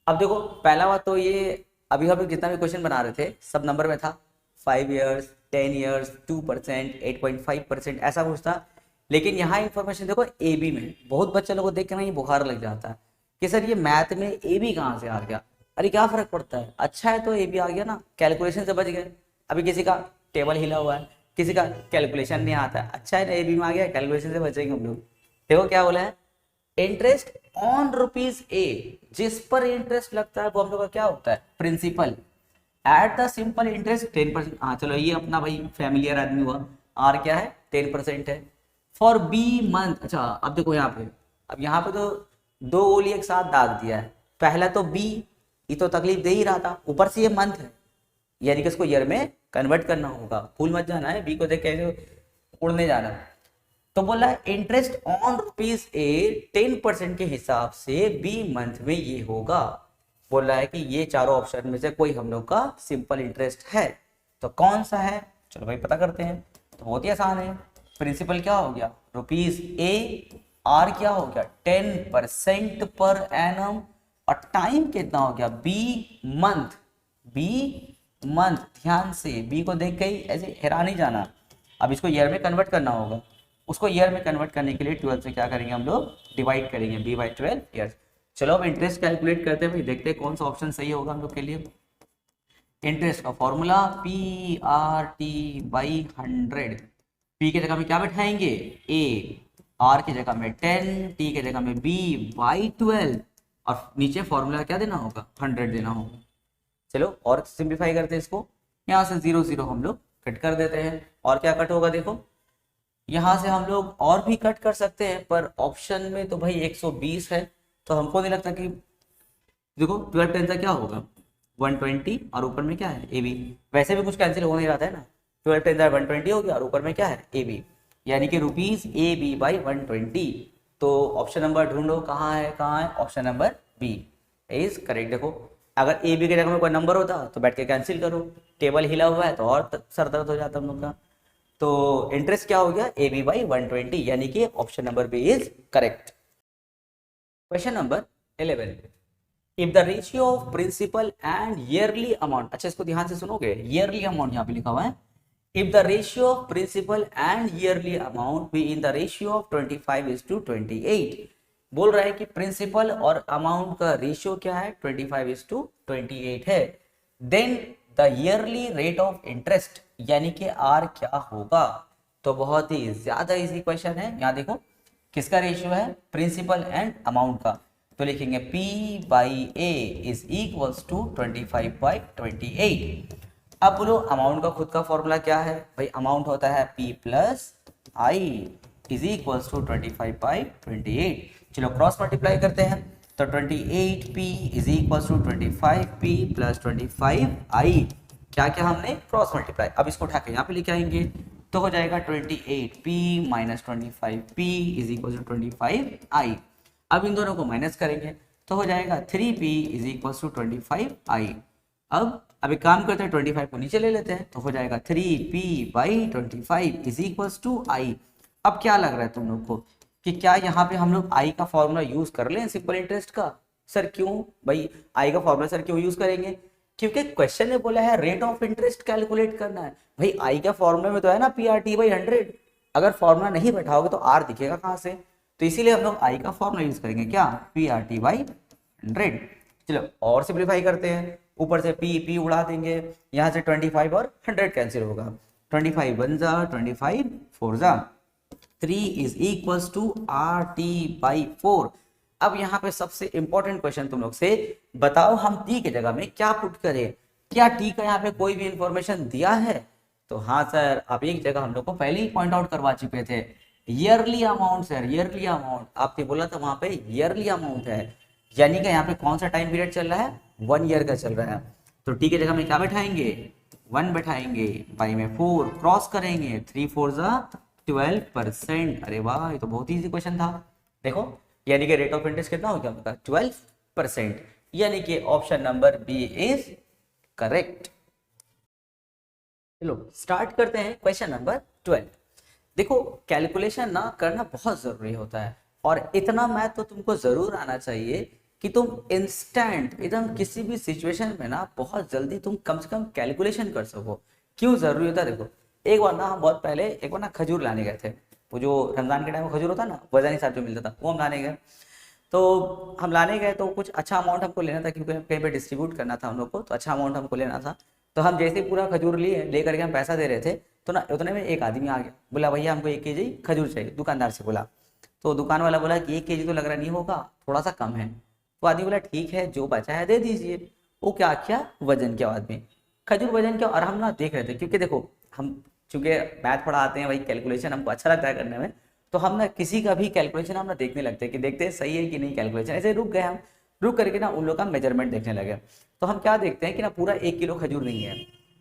Speaker 1: अब देखो पहला बात तो ये अभी हम जितना भी क्वेश्चन बना रहे थे सब नंबर में था, 5 ईयर्स, 10 ईयर्स, 2%, 8.5% ऐसा कुछ था। लेकिन यहाँ इंफॉर्मेशन देखो ए बी में, बहुत बच्चे लोगों को देख के ना ये बुखार लग जाता है कि सर ये मैथ में ए बी कहाँ से आ गया। अरे क्या फर्क पड़ता है, अच्छा है तो ए बी आ गया ना, कैलकुलेशन से बच गए। अभी किसी का टेबल हिला हुआ है, किसी का कैलकुलेशन नहीं आता है, अच्छा है ना ए बी में आ गया, कैलकुलेशन से बचेंगे हम लोग। देखो क्या बोला है, इंटरेस्ट ऑन रुपीज ए, जिस पर इंटरेस्ट लगता है वो हम लोग का क्या होता है, principal. At the simple interest 10%। हाँ चलो ये अपना भाई फैमिलियर आदमी हुआ, आर क्या है 10% है। फॉर बी मंथ, अच्छा अब देखो यहाँ पे, अब यहाँ पे तो 2 गोली एक साथ दाग दिया है। पहला तो बी, ये तो तकलीफ दे ही रहा था, ऊपर से ये मंथ है, यानी कि इसको ईयर में कन्वर्ट करना होगा। भूल मत जाना है, बी को देख के उड़ने जाना। तो बोला इंटरेस्ट ऑन रुपीज ए 10% के हिसाब से बी मंथ में ये होगा। बोल रहा है कि ये चारों ऑप्शन में से कोई हम लोग का सिंपल इंटरेस्ट है, तो कौन सा है? चलो भाई पता करते हैं। तो बहुत ही आसान है। प्रिंसिपल क्या हो गया? रुपीज ए, आर क्या हो गया? 10% पर एनम, और टाइम कितना हो गया? B month, B month. ध्यान से बी को देख के ही ऐसे हैरान नहीं जाना। अब इसको ईयर में कन्वर्ट करना होगा। उसको ईयर में कन्वर्ट करने के लिए 12 से क्या करेंगे हम लोग? डिवाइड करेंगे, बी बाई 12 ईयर्स। चलो अब इंटरेस्ट कैलकुलेट करते हैं भाई, देखते हैं कौन सा ऑप्शन सही होगा हम लोग के लिए। इंटरेस्ट का formula P R T by 100। P की जगह में क्या बैठाएंगे? ए, आर की जगह में 10, टी की जगह में बी बाई 12, और नीचे फॉर्मूला क्या देना होगा? 100 देना होगा। चलो और सिंप्लीफाई करते हैं इसको। यहाँ से 0 0 हम लोग कट कर देते हैं, और क्या कट होगा? देखो यहाँ से हम लोग और भी कट कर सकते हैं, पर ऑप्शन में तो भाई 120 है, तो हमको नहीं लगता कि, देखो 12 10 का क्या होगा? 120, और ऊपर में क्या है? A B. वैसे भी कुछ कैंसिल हो नहीं रहा था ना, 12 10 120 हो गया, और ऊपर में क्या है? ए बी, यानी कि रुपीज ए बी बाई 120। तो ऑप्शन नंबर ढूंढो, कहाँ है? कहाँ है? Option number B is correct. देखो अगर ए बी के जगह में कोई नंबर होता तो बैठ के कैंसिल करो, टेबल हिला हुआ है तो और सर दर्द हो जाता हम लोग का। तो इंटरेस्ट क्या हो गया? ए बी बाई 120, यानी कि option number B is correct. Question number 11, if the ratio of principal and yearly amount, अच्छा इसको ध्यान से सुनोगे, ईयरली अमाउंट यहाँ पे लिखा हुआ है। If the ratio of principal and yearly amount be in the ratio of 25:28, बोल रहा है कि प्रिंसिपल और अमाउंट का रेशियो क्या है? 25:28 है। Then the yearly rate of interest यानी कि आर क्या होगा? तो बहुत ही ज्यादा इजी क्वेश्चन है। यहाँ देखो किसका रेशियो है? प्रिंसिपल एंड अमाउंट का। तो लिखेंगे P by A is equals to 25/28। अब बोलो अमाउंट का खुद का फॉर्मूला क्या है? भाई अमाउंट होता है P plus I is equals to 25/28। चलो क्रॉस मल्टीप्लाई करते हैं, तो 28P is equals to 25P plus 25I। क्या क्या हमने क्रॉस मल्टीप्लाई। अब इसको उठा के यहाँ पे लेके आएंगे, तो हो जाएगा 28P minus 25P is equal to 25I। अब इन दोनों को माइनस करेंगे तो हो जाएगा 3P is equal to 25I। अब एक काम करते हैं, 25 को नीचे ले लेते हैं, तो हो जाएगा 3P by 25 is equal to I। अब क्या लग रहा है तुम लोग को कि क्या यहाँ पे हम लोग I का फॉर्मूला यूज कर लें सिंपल इंटरेस्ट का? सर क्यों भाई I का फॉर्मूला सर क्यों यूज करेंगे? क्योंकि क्वेश्चन ने बोला है रेट ऑफ इंटरेस्ट कैलकुलेट करना है। भाई आई का फॉर्मूला में तो है ना PRT/100, अगर फॉर्मूला नहीं बैठाओगे तो आर दिखेगा कहाँ से? तो इसीलिए हम लोग आई का फॉर्मूला यूज करेंगे, क्या? PRT/100। चलो और सिंप्लीफाई करते हैं, ऊपर से पी उड़ा देंगे, यहाँ से 25 और 100 कैंसिल होगा, 25 1 जा 25 4 जा, 3 इज इक्वल्स टू RT/4। अब यहाँ पे सबसे इंपॉर्टेंट क्वेश्चन तुम लोग से, बताओ हम टी के जगह में क्या पुट करें? क्या टी का यहाँ पे कोई भी इंफॉर्मेशन दिया है? तो हाँ सर, आप एक जगह हम लोग को पहले ही पॉइंट आउट करवा चुके थे, yearly amount. Sir yearly amount आपने बोला था, वहां पे ईयरली अमाउंट है, यानी कि यहाँ पे कौन सा टाइम पीरियड चल रहा है? 1 ईयर का चल रहा है। तो टी के जगह में क्या बैठाएंगे? 1 बैठाएंगे, पाई में 4 क्रॉस करेंगे, 3 4 जा 12%। अरे वाह, ये तो बहुत ईजी क्वेश्चन था। देखो यानी कि रेट ऑफ इंटरेस्ट कितना हो गया? 12%, यानी कि option number B is correct. चलो स्टार्ट करते हैं क्वेश्चन नंबर 12। देखो कैलकुलेशन ना करना बहुत जरूरी होता है, और इतना मैथ तो तुमको जरूर आना चाहिए कि तुम इंस्टेंट एकदम किसी भी सिचुएशन में ना बहुत जल्दी तुम कम से कम कैलकुलेशन कर सको। क्यों जरूरी होता है? देखो एक बार ना हम बहुत पहले एक बार ना खजूर लाने गए थे, वो जो रमजान के टाइम में खजूर होता है ना, वजन हिसाब जो मिलता था, वो हम लाने गए। तो हम लाने गए तो कुछ अच्छा अमाउंट हमको लेना था, क्योंकि कहीं पे डिस्ट्रीब्यूट करना था हम लोग को, तो अच्छा अमाउंट हमको लेना था। तो हम जैसे पूरा खजूर लिए, लेकर के हम पैसा दे रहे थे, तो ना उतने में एक आदमी आ गया, बोला भैया हमको 1 kg खजूर चाहिए। दुकानदार से बोला, तो दुकान वाला बोला कि 1 kg तो लग रहा नहीं होगा, थोड़ा सा कम है। तो आदमी बोला ठीक है, जो बचा है दे दीजिए। वो क्या किया, वजन किया आदमी, खजूर वजन किया। और हम ना देख रहे थे, क्योंकि देखो हम चूंकि मैथ पढ़ाते हैं, वही कैलकुलेशन हमको अच्छा लगता है करने में, तो हम ना किसी का भी कैलकुलेशन हम ना देखने लगते हैं कि देखते हैं सही है कि नहीं कैलकुलेशन। ऐसे रुक गए हम, रुक करके ना उन लोग का मेजरमेंट देखने लगे। तो हम क्या देखते हैं कि ना पूरा 1 किलो खजूर नहीं है,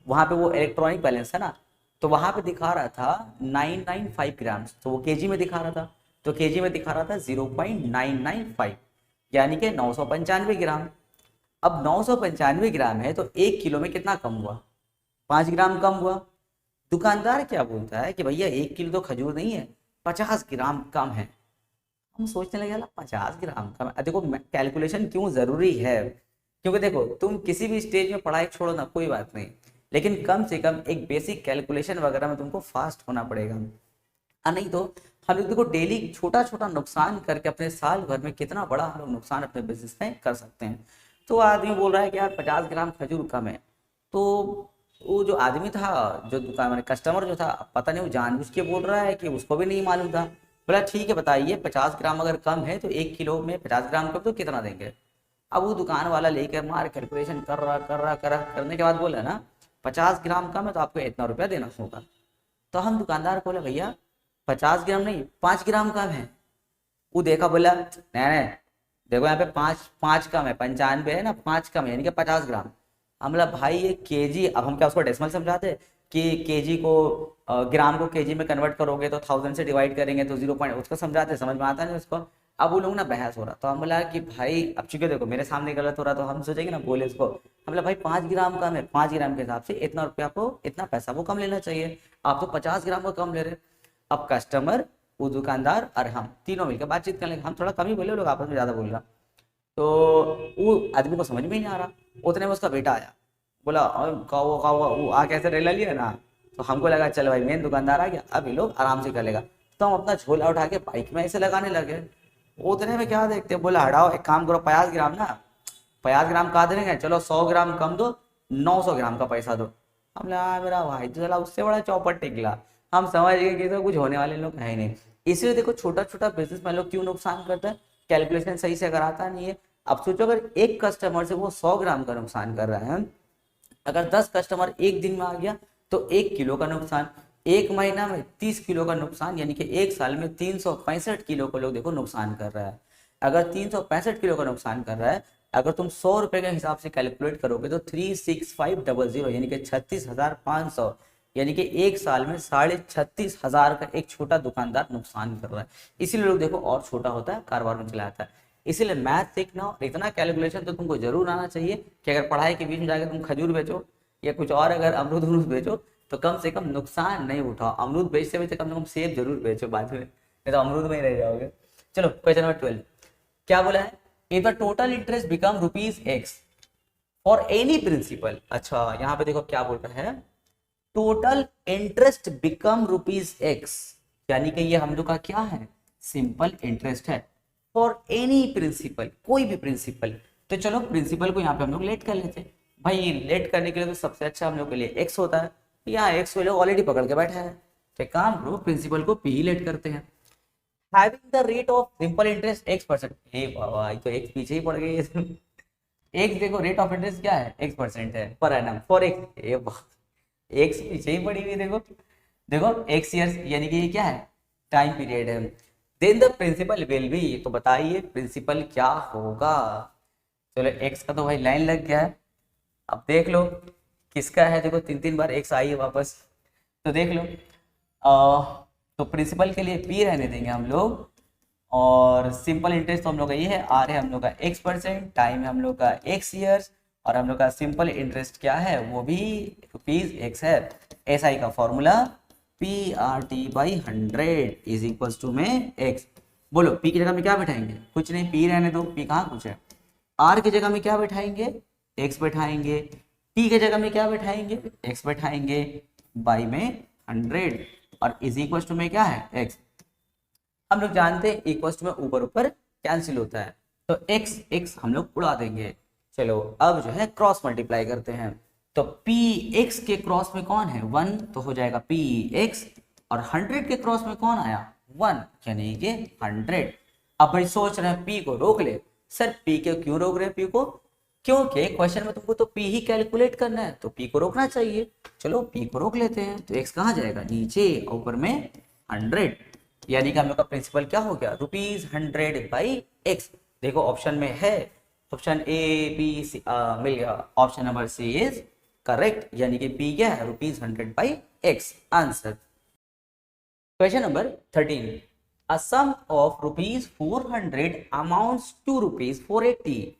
Speaker 1: वहाँ पे वो इलेक्ट्रॉनिक बैलेंस है ना, तो वहां पे दिखा रहा था 995 ग्राम, तो वो केजी में दिखा रहा था, तो केजी में दिखा रहा था 0.995, यानी कि 995 ग्राम। अब 995 ग्राम है तो 1 किलो में कितना कम हुआ, 5 ग्राम कम हुआ। दुकानदार क्या बोलता है कि भैया 1 किलो तो खजूर नहीं है, 50 ग्राम कम है। हम सोचने लगे 50 ग्राम कम है। देखो कैलकुलेशन क्यों जरूरी है, क्योंकि देखो तुम किसी भी स्टेज में पढ़ाई छोड़ो ना, कोई बात नहीं, लेकिन कम से कम एक बेसिक कैलकुलेशन वगैरह में तुमको फास्ट होना पड़ेगा। नहीं तो हम लोग देखो डेली छोटा छोटा नुकसान करके अपने साल भर में कितना बड़ा हम लोग नुकसान अपने बिजनेस में कर सकते हैं। तो आदमी बोल रहा है कि यार 50 ग्राम खजूर कम है, तो वो जो आदमी था, जो दुकान मैंने कस्टमर जो था, पता नहीं वो जानबूझ के बोल रहा है कि उसको भी नहीं मालूम था। बोला ठीक है बताइए 50 ग्राम अगर कम है तो 1 किलो में 50 ग्राम कम तो कितना देंगे। अब वो दुकान वाला लेकर मार कैलकुलेशन कर रहा करने के बाद बोला ना 50 ग्राम कम है तो आपको इतना रुपया देना होगा। तो हम दुकानदार को बोले भैया 50 ग्राम नहीं 5 ग्राम कम है। वो देखा बोला नहीं नहीं, देखो यहाँ पे पाँच पाँच कम है, 95 है ना, 5 कम है यानी कि 50 ग्राम। हम बोला भाई ये केजी, अब हम क्या उसको डेसिमल समझाते कि केजी को ग्राम को केजी में कन्वर्ट करोगे तो 1000 से डिवाइड करेंगे तो 0 पॉइंट, उसको समझाते समझ में आता नहीं उसको। अब वो लोग ना बहस हो रहा, तो हम बोला कि भाई अब चूंकि देखो मेरे सामने गलत हो रहा तो हम सोचेंगे ना बोले उसको, हम बोला भाई 5 ग्राम कम है, 5 ग्राम के हिसाब से इतना रुपया आपको इतना पैसा वो कम लेना चाहिए, आप तो 50 ग्राम को कम ले रहे। अब कस्टमर, वो दुकानदार और हम तीनों मिलकर बातचीत कर लेंगे, हम थोड़ा कम ही बोले, लोग आपस में ज्यादा बोल रहा। तो वो आदमी को समझ में ही नहीं आ रहा। उतने में उसका बेटा आया, बोला कहो वो आ कैसे ले लिया ना। तो हमको लगा चल भाई मेन दुकानदार आ गया, अब ये लोग आराम से कर लेगा। तो हम अपना झोला उठा के बाइक में ऐसे लगाने लगे। उतने में क्या देखते, बोला हटाओ एक काम करो 50 ग्राम ना, 50 ग्राम कहा देंगे, चलो 100 ग्राम कम दो, 900 ग्राम का पैसा दो। हम लगा मेरा भाई तो चला उससे बड़ा चौपट निकला। हम समझ गए कि तो कुछ होने वाले लोग है ही नहीं। इसलिए देखो छोटा छोटा बिजनेस में लोग क्यों नुकसान करते हैं, कैलकुलेशन सही से कराता नहीं है। अब सोचो अगर एक कस्टमर से वो 100 ग्राम का नुकसान कर रहा है, अगर 10 कस्टमर एक दिन में आ गया तो 1 किलो का नुकसान, एक महीना में 30 किलो का नुकसान, यानी कि एक साल में 365 किलो को लोग देखो नुकसान कर रहा है। अगर 365 किलो का नुकसान कर रहा है, अगर तुम 100 रुपए के हिसाब से कैलकुलेट करोगे तो 36500 यानी कि 36,500, यानी कि एक साल में 36,500 का एक छोटा दुकानदार नुकसान कर रहा है। इसीलिए लोग देखो और छोटा होता है कारोबार में चला जाता है। इसीलिए मैथ सीखना और इतना कैलकुलेशन तो तुमको जरूर आना चाहिए कि अगर पढ़ाई के बीच में जाकर तुम खजूर बेचो या कुछ और अगर अमरूद अमरूद बेचो तो कम से कम नुकसान नहीं उठाओ। अमरूद बेचते बेचते कम से कम सेब जरूर बेचो बाद में, नहीं तो अमरूद में ही रह जाओगे। चलो क्वेश्चन नंबर 12 क्या बोला है, if the total interest become ₹X for any principal. अच्छा यहाँ पे देखो क्या बोल रहा है, टोटल इंटरेस्ट बिकम ₹X, यानी कि ये हम लोग का क्या है, सिंपल इंटरेस्ट है फॉर एनी प्रिंसिपल, कोई भी प्रिंसिपल। तो चलो प्रिंसिपल को यहाँ पे हम लोग लेट कर लेते हैं। भाई लेट करने के लिए तो सबसे अच्छा हम लोग के लिए एक्स होता है, यहाँ एक्स को लोग ऑलरेडी पकड़ के बैठा है, तो काम करो प्रिंसिपल को पी ही लेट करते हैं। Having the rate of simple interest X%, हे बाबा ये तो एक्स पीछे ही पड़ गई है। एक्स देखो रेट ऑफ इंटरेस्ट क्या है, X% है पर एनम फॉर एक्स, ये एक्स पीछे ही पड़ी हुई देखो, देखो एक्स ईयर्स यानी कि ये क्या है, टाइम पीरियड है। Then the principal will be, तो बताइए प्रिंसिपल क्या होगा। चलो एक्स का तो भाई लाइन लग गया है, अब देख लो किसका है, देखो तीन तीन बार एक्स आई है वापस, तो देख लो तो प्रिंसिपल के लिए पी रहने देंगे हम लोग, और सिंपल इंटरेस्ट तो हम लोग का ये है, आर है हम लोग का X%, टाइम है हम लोग का एक्स ईयर्स, और हम लोग का सिंपल इंटरेस्ट क्या है वो भी ₹X है। SI का formula PRT/100 is equals to में एक्स। बोलो पी की जगह में क्या बैठाएंगे, कुछ नहीं, पी रहने दो, पी कहाँ कुछ है। आर की जगह में क्या बैठाएंगे, एक्स बैठाएंगे। टी की जगह में क्या बैठाएंगे, एक्स बैठाएंगे, बाई में 100, और इज इक्वल्स टू में क्या है एक्स। हम लोग जानते हैं इक्वल्स टू में ऊपर ऊपर कैंसिल होता है, तो एक्स एक्स हम लोग उड़ा देंगे। चलो अब जो है क्रॉस मल्टीप्लाई करते हैं, तो पी एक्स के क्रॉस में कौन है 1, तो हो जाएगा पी एक्स, और 100 के क्रॉस में कौन आया 1, यानी कि 100। अब भाई सोच रहे हैं पी को रोक ले, सर पी के क्यों रोक रहे हैं पी को, क्योंकि क्वेश्चन में तुमको तो पी ही कैलकुलेट करना है तो पी को रोकना चाहिए। चलो पी को रोक लेते हैं, तो एक्स कहाँ जाएगा नीचे, ऊपर में 100, यानी कि हम लोग का प्रिंसिपल क्या हो गया ₹100/x। देखो ऑप्शन में है, ऑप्शन ए बी सी मिल गया, option number C is correct, यानी कि पी क्या है ₹100/x। x। Answer question number 13, a sum of rupees 400 amounts to rupees 480।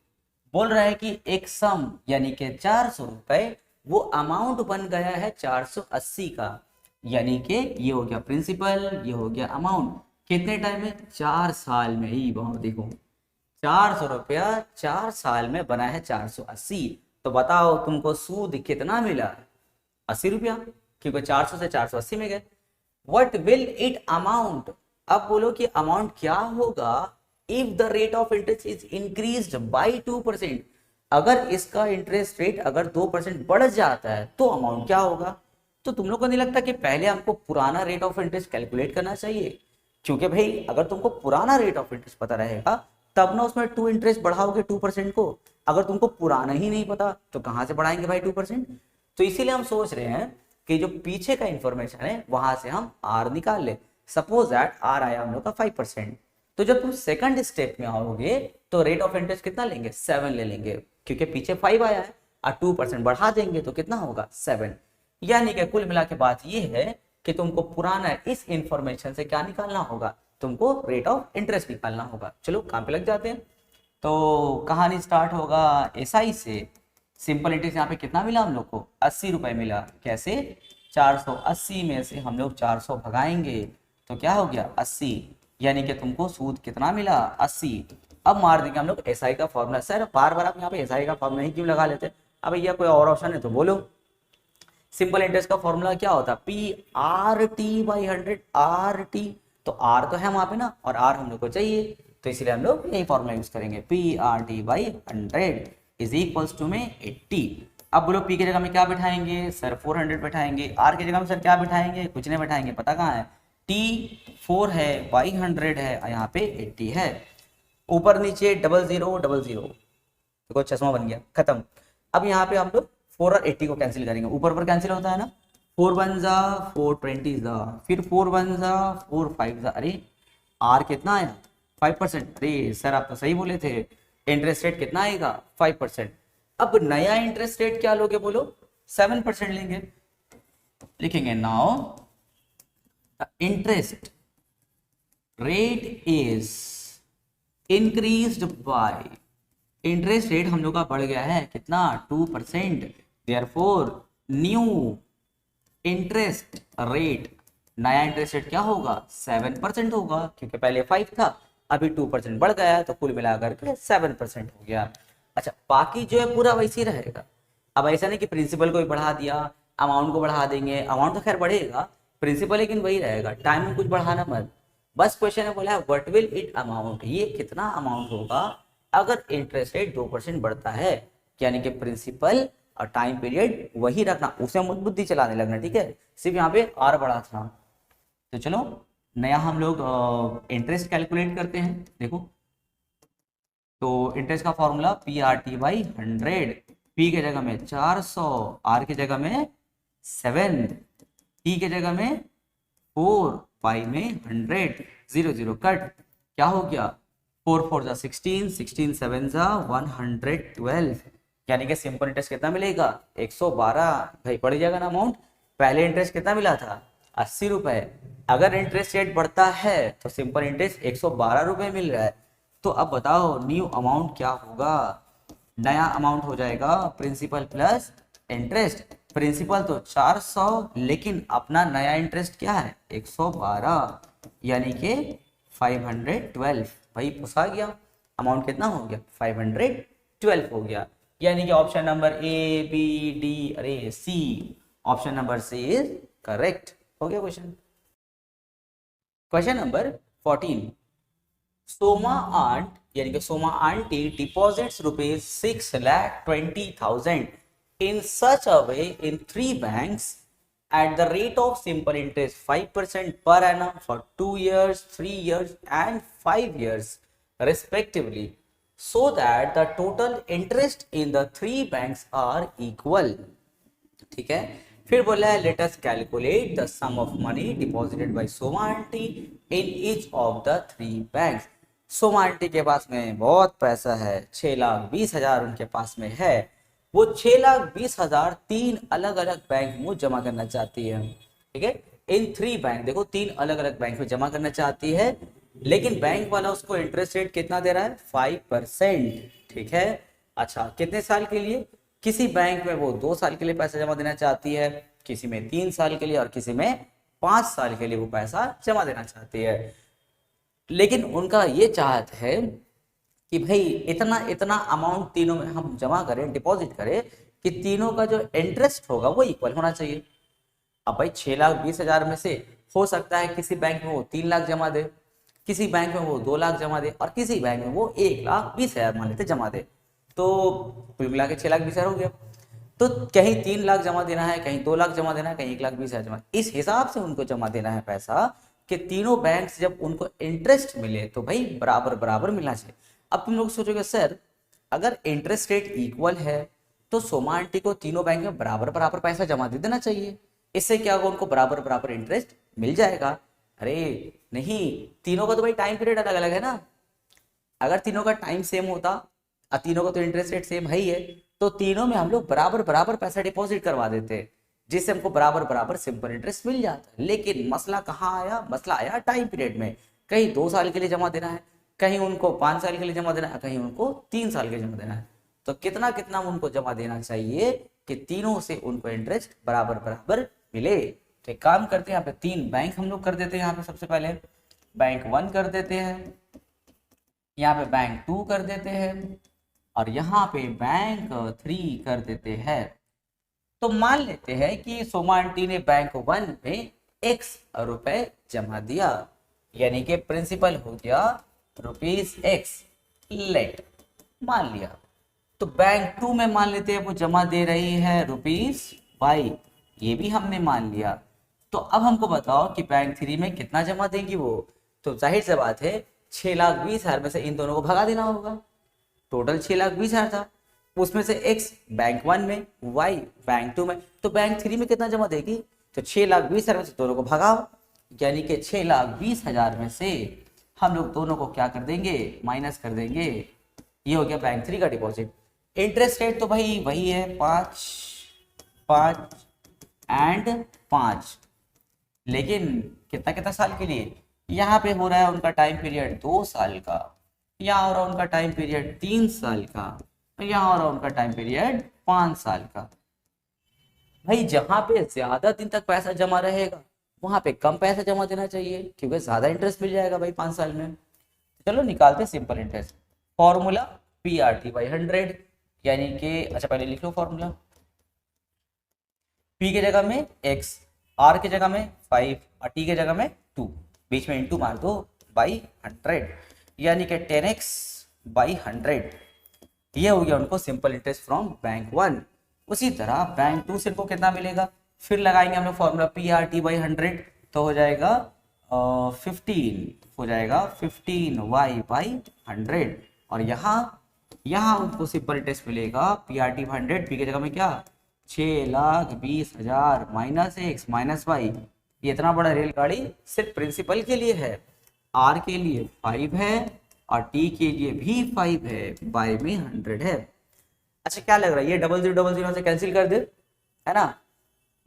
Speaker 1: बोल रहा है कि एक सम यानी कि 400 रुपए वो अमाउंट बन गया है 480 का, यानी कि ये हो गया प्रिंसिपल, ये हो गया अमाउंट। कितने टाइम में? 4 साल में ही। बहुत देखो 400 रुपया 4 साल में बना है 480। तो बताओ तुमको सूद कितना मिला? 80 रुपया, क्योंकि 400 से 480 में गए। What will it amount? अब बोलो कि अमाउंट क्या होगा if the rate of interest is increased by 2%। अगर इसका इंटरेस्ट रेट अगर 2% बढ़ जाता है तो अमाउंट क्या होगा? तो तुम लोग को नहीं लगता कि पहले हमको पुराना रेट ऑफ इंटरेस्ट कैलकुलेट करना चाहिए? क्योंकि भाई अगर तुमको पुराना रेट ऑफ इंटरेस्ट पता रहेगा तब ना उसमें 2 इंटरेस्ट बढ़ाओगे 2% को। अगर तुमको पुराना ही नहीं पता तो कहां से बढ़ाएंगे भाई 2%? तो इसीलिए हम सोच रहे हैं कि जो पीछे का इंफॉर्मेशन है वहां से हम आर निकाल ले। सपोज दैट आर आया हम लोग का 5%, तो जब तुम सेकंड स्टेप में आओगे तो रेट ऑफ इंटरेस्ट कितना लेंगे? 7 ले लेंगे, क्योंकि पीछे 5 आया है और 2% बढ़ा देंगे तो कितना होगा? 7। यानी कि कुल मिला के बात ये है कि तुमको पुराना इस इंफॉर्मेशन से क्या निकालना होगा? तुमको रेट ऑफ इंटरेस्ट निकालना होगा। चलो काम पे लग जाते हैं। तो कहानी स्टार्ट होगा एसआई से। सिंपल इंटरेस्ट यहाँ पे कितना मिला हम लोग को? 80 रुपए मिला। कैसे? 480 में से हम लोग 400 भगाएंगे तो क्या हो गया? 80। यानी कि तुमको सूद कितना मिला? 80। अब मार देंगे हम लोग एसआई का फॉर्मूला। सर बार बार आप यहाँ पे एसआई का फॉर्मूला ही क्यों लगा लेते हैं? अब भैया कोई और ऑप्शन है तो बोलो। सिंपल इंटरेस्ट का फॉर्मूला क्या होता है? P R T by 100। R T तो आर तो है वहां पे ना, और आर हम लोग को चाहिए, तो इसलिए हम लोग यही फॉर्मूला यूज करेंगे। P R T by 100 is equals to में 80। अब बोलो पी की जगह में क्या बिठाएंगे? सर 400 बिठाएंगे। आर की जगह में सर क्या बिठाएंगे? कुछ नहीं बिठाएंगे, पता कहाँ है? टी 4 है, बाई 100 है, यहाँ पे 80 है। ऊपर नीचे 00 00, देखो चश्मा बन गया, खत्म। अब यहाँ पे हम लोग 4 और 80 को कैंसिल करेंगे। ऊपर ऊपर कैंसिल होता है ना, 4 1 जा 4 20 जा, फिर 4 1 जा 4 5 जा। अरे आर कितना आया? 5%। अरे सर आप तो सही बोले थे, इंटरेस्ट रेट कितना आएगा? 5%। अब नया इंटरेस्ट रेट क्या लोगे बोलो? 7% लेंगे। लिखेंगे now interest rate is increased by, interest rate हम लोग का बढ़ गया है कितना? 2%। देयरफॉर न्यू इंटरेस्ट रेट, नया इंटरेस्ट रेट क्या होगा? 7% होगा, क्योंकि पहले 5 था, अभी 2% बढ़ गया तो कुल मिलाकर के 7% हो गया। अच्छा बाकी जो है पूरा वैसे ही रहेगा। अब ऐसा नहीं कि प्रिंसिपल को भी बढ़ा दिया, अमाउंट को बढ़ा देंगे। अमाउंट तो खैर बढ़ेगा, प्रिंसिपल लेकिन वही रहेगा। टाइम में कुछ बढ़ाना मत। बस क्वेश्चन है बोला है व्हाट विल इट अमाउंट, ये कितना अमाउंट होगा अगर इंटरेस्ट रेट 2% बढ़ता है। यानी कि प्रिंसिपल और टाइम पीरियड वही रखना, उसे मत बुद्धि चलाने लगना, ठीक है? सिर्फ यहाँ पे आर बढ़ा था। तो चलो नया हम लोग इंटरेस्ट कैलकुलेट करते हैं। देखो तो इंटरेस्ट का formula P R T by 100। P के जगह में 400, आर की जगह में 7, टी के जगह में 4, पाई में 100, 0 0 कट, क्या हो गया? 4 4 जा 16, 16 7 जा 112। यानी कि सिंपल इंटरेस्ट कितना मिलेगा? 112। भाई बढ़ जाएगा ना अमाउंट। पहले इंटरेस्ट कितना मिला था? 80 रुपए। अगर इंटरेस्ट रेट बढ़ता है तो सिंपल इंटरेस्ट 112 रुपए मिल रहा है। तो अब बताओ न्यू अमाउंट क्या होगा? नया अमाउंट हो जाएगा प्रिंसिपल प्लस इंटरेस्ट। प्रिंसिपल तो 400, लेकिन अपना नया इंटरेस्ट क्या है? 112, यानी कि 512। भाई पुसा गया, अमाउंट कितना हो गया? 512 हो गया। यानी कि option number A B D, अरे C, option number C is correct. हो गया question. Question number 14, Soma aunt यानी कि Soma aunty deposits ₹6,20,000 in such a way in 3 banks at the rate of simple interest 5% per annum for 2 years, 3 years and 5 years respectively, so that the total interest in the 3 banks are equal। ठीक है, फिर बोला है let us calculate the sum of money deposited by Soma aunty in each of the 3 banks. Soma aunty के पास में बहुत पैसा है, 6,20,000 उनके पास में है। वो 6,20,000 3 अलग अलग बैंक में जमा करना चाहती है। ठीक है। इन 3 बैंक, देखो 3 अलग अलग बैंक में जमा करना चाहती है, लेकिन बैंक वाला उसको इंटरेस्ट रेट कितना दे रहा है, 5%, ठीक है। अच्छा, कितने साल के लिए, किसी बैंक में वो 2 साल के लिए पैसा जमा देना चाहती है, किसी में 3 साल के लिए और किसी में 5 साल के लिए वो पैसा जमा देना चाहती है। लेकिन उनका ये चाहत है कि भाई इतना इतना अमाउंट तीनों में हम जमा करें, डिपॉजिट करें, कि तीनों का जो इंटरेस्ट होगा वो इक्वल होना चाहिए। अब भाई 6,20,000 में से हो सकता है किसी बैंक में वो 3 लाख जमा दे, किसी बैंक में वो 2 लाख जमा दे, और किसी बैंक में वो 1,20,000 मान लेते जमा दे, तो कुल मिला के 6,20,000 हो गया। तो कहीं 3 लाख जमा देना है, कहीं 2 लाख जमा देना है, कहीं 1,20,000 जमा, इस हिसाब से उनको जमा देना है पैसा कि तीनों बैंक से जब उनको इंटरेस्ट मिले तो भाई बराबर बराबर मिलना चाहिए। अब तुम लोग सोचोगे सर अगर इंटरेस्ट रेट इक्वल है तो सोमा आंटी को तीनों बैंक में बराबर बराबर पैसा जमा दे देना चाहिए, इससे क्या होगा, उनको बराबर बराबर इंटरेस्ट मिल जाएगा। अरे नहीं, तीनों का तो भाई टाइम पीरियड अलग अलग है ना। अगर तीनों का टाइम सेम होता और तीनों का तो इंटरेस्ट रेट सेम है ही है, तो तीनों में हम लोग बराबर बराबर पैसा डिपॉजिट करवा देते, जिससे हमको बराबर बराबर सिंपल इंटरेस्ट मिल जाता। लेकिन मसला कहाँ आया, मसला आया टाइम पीरियड में। कहीं 2 साल के लिए जमा देना है, कहीं उनको 5 साल के लिए जमा देना है, कहीं उनको 3 साल के लिए जमा देना है। तो कितना कितना उनको जमा देना चाहिए कि तीनों से उनको इंटरेस्ट बराबर बराबर मिले। तो एक काम करते हैं, यहाँ पे 3 बैंक हम लोग कर देते हैं। यहाँ पे सबसे पहले बैंक 1 कर देते हैं, यहाँ पे बैंक 2 कर देते हैं, और यहाँ पे बैंक 3 कर देते हैं। तो मान लेते हैं कि सोमा आंटी ने बैंक 1 में x रुपए जमा दिया, यानी कि प्रिंसिपल हो गया ₹x, लेट मान लिया। तो बैंक 2 में मान लेते हैं वो जमा दे रही है ₹y, ये भी हमने मान लिया। तो अब हमको बताओ कि बैंक 3 में कितना जमा देंगी वो। तो जाहिर सी बात है 6,20,000 में से इन दोनों को भगा देना होगा। टोटल 6,20,000 था, उसमें से x बैंक 1 में, y बैंक 2 में, तो बैंक 3 में कितना जमा देगी, तो 6,20,000 में से दोनों को भगाओ, यानी कि 6,20,000 में से हम लोग दोनों को क्या कर देंगे, माइनस कर देंगे। ये हो गया बैंक 3 का डिपॉजिट। इंटरेस्ट रेट तो भाई वही है 5 एंड 5, लेकिन कितना कितना साल के लिए, यहाँ पे हो रहा है उनका टाइम पीरियड 2 साल का, यहाँ हो रहा है उनका टाइम पीरियड 3 साल का, यहाँ हो रहा है उनका टाइम पीरियड 5 साल का। भाई जहां पे ज्यादा दिन तक पैसा जमा रहेगा वहां पे कम पैसा जमा देना चाहिए, क्योंकि ज्यादा इंटरेस्ट मिल जाएगा भाई 5 साल में। चलो निकालते सिंपल इंटरेस्ट। फॉर्मूला PRT/100, यानी कि अच्छा पहले लिख लो फॉर्मूला। P के जगह में x, R की जगह में 5 और T के जगह में 2, बीच में इंटू मार दो बाई 100, यानी कि 10x/100। ये हो गया उनको सिंपल इंटरेस्ट फ्रॉम बैंक 1। उसी तरह बैंक 2 से इनको कितना मिलेगा, फिर लगाएंगे हम लोग फॉर्मूला PRT/100, तो हो जाएगा 15, हो जाएगा 15y/100। और यहाँ उनको सिंपल इंटरेस्ट मिलेगा PRT/100, P की जगह में क्या 6,20,000 माइनस x माइनस y। ये इतना बड़ा रेलगाड़ी सिर्फ प्रिंसिपल के लिए है, R के लिए 5 है और T के लिए भी 5 है, बाय में 100 है। अच्छा क्या लग रहा है, ये 0000 से कैंसिल कर दे, है ना,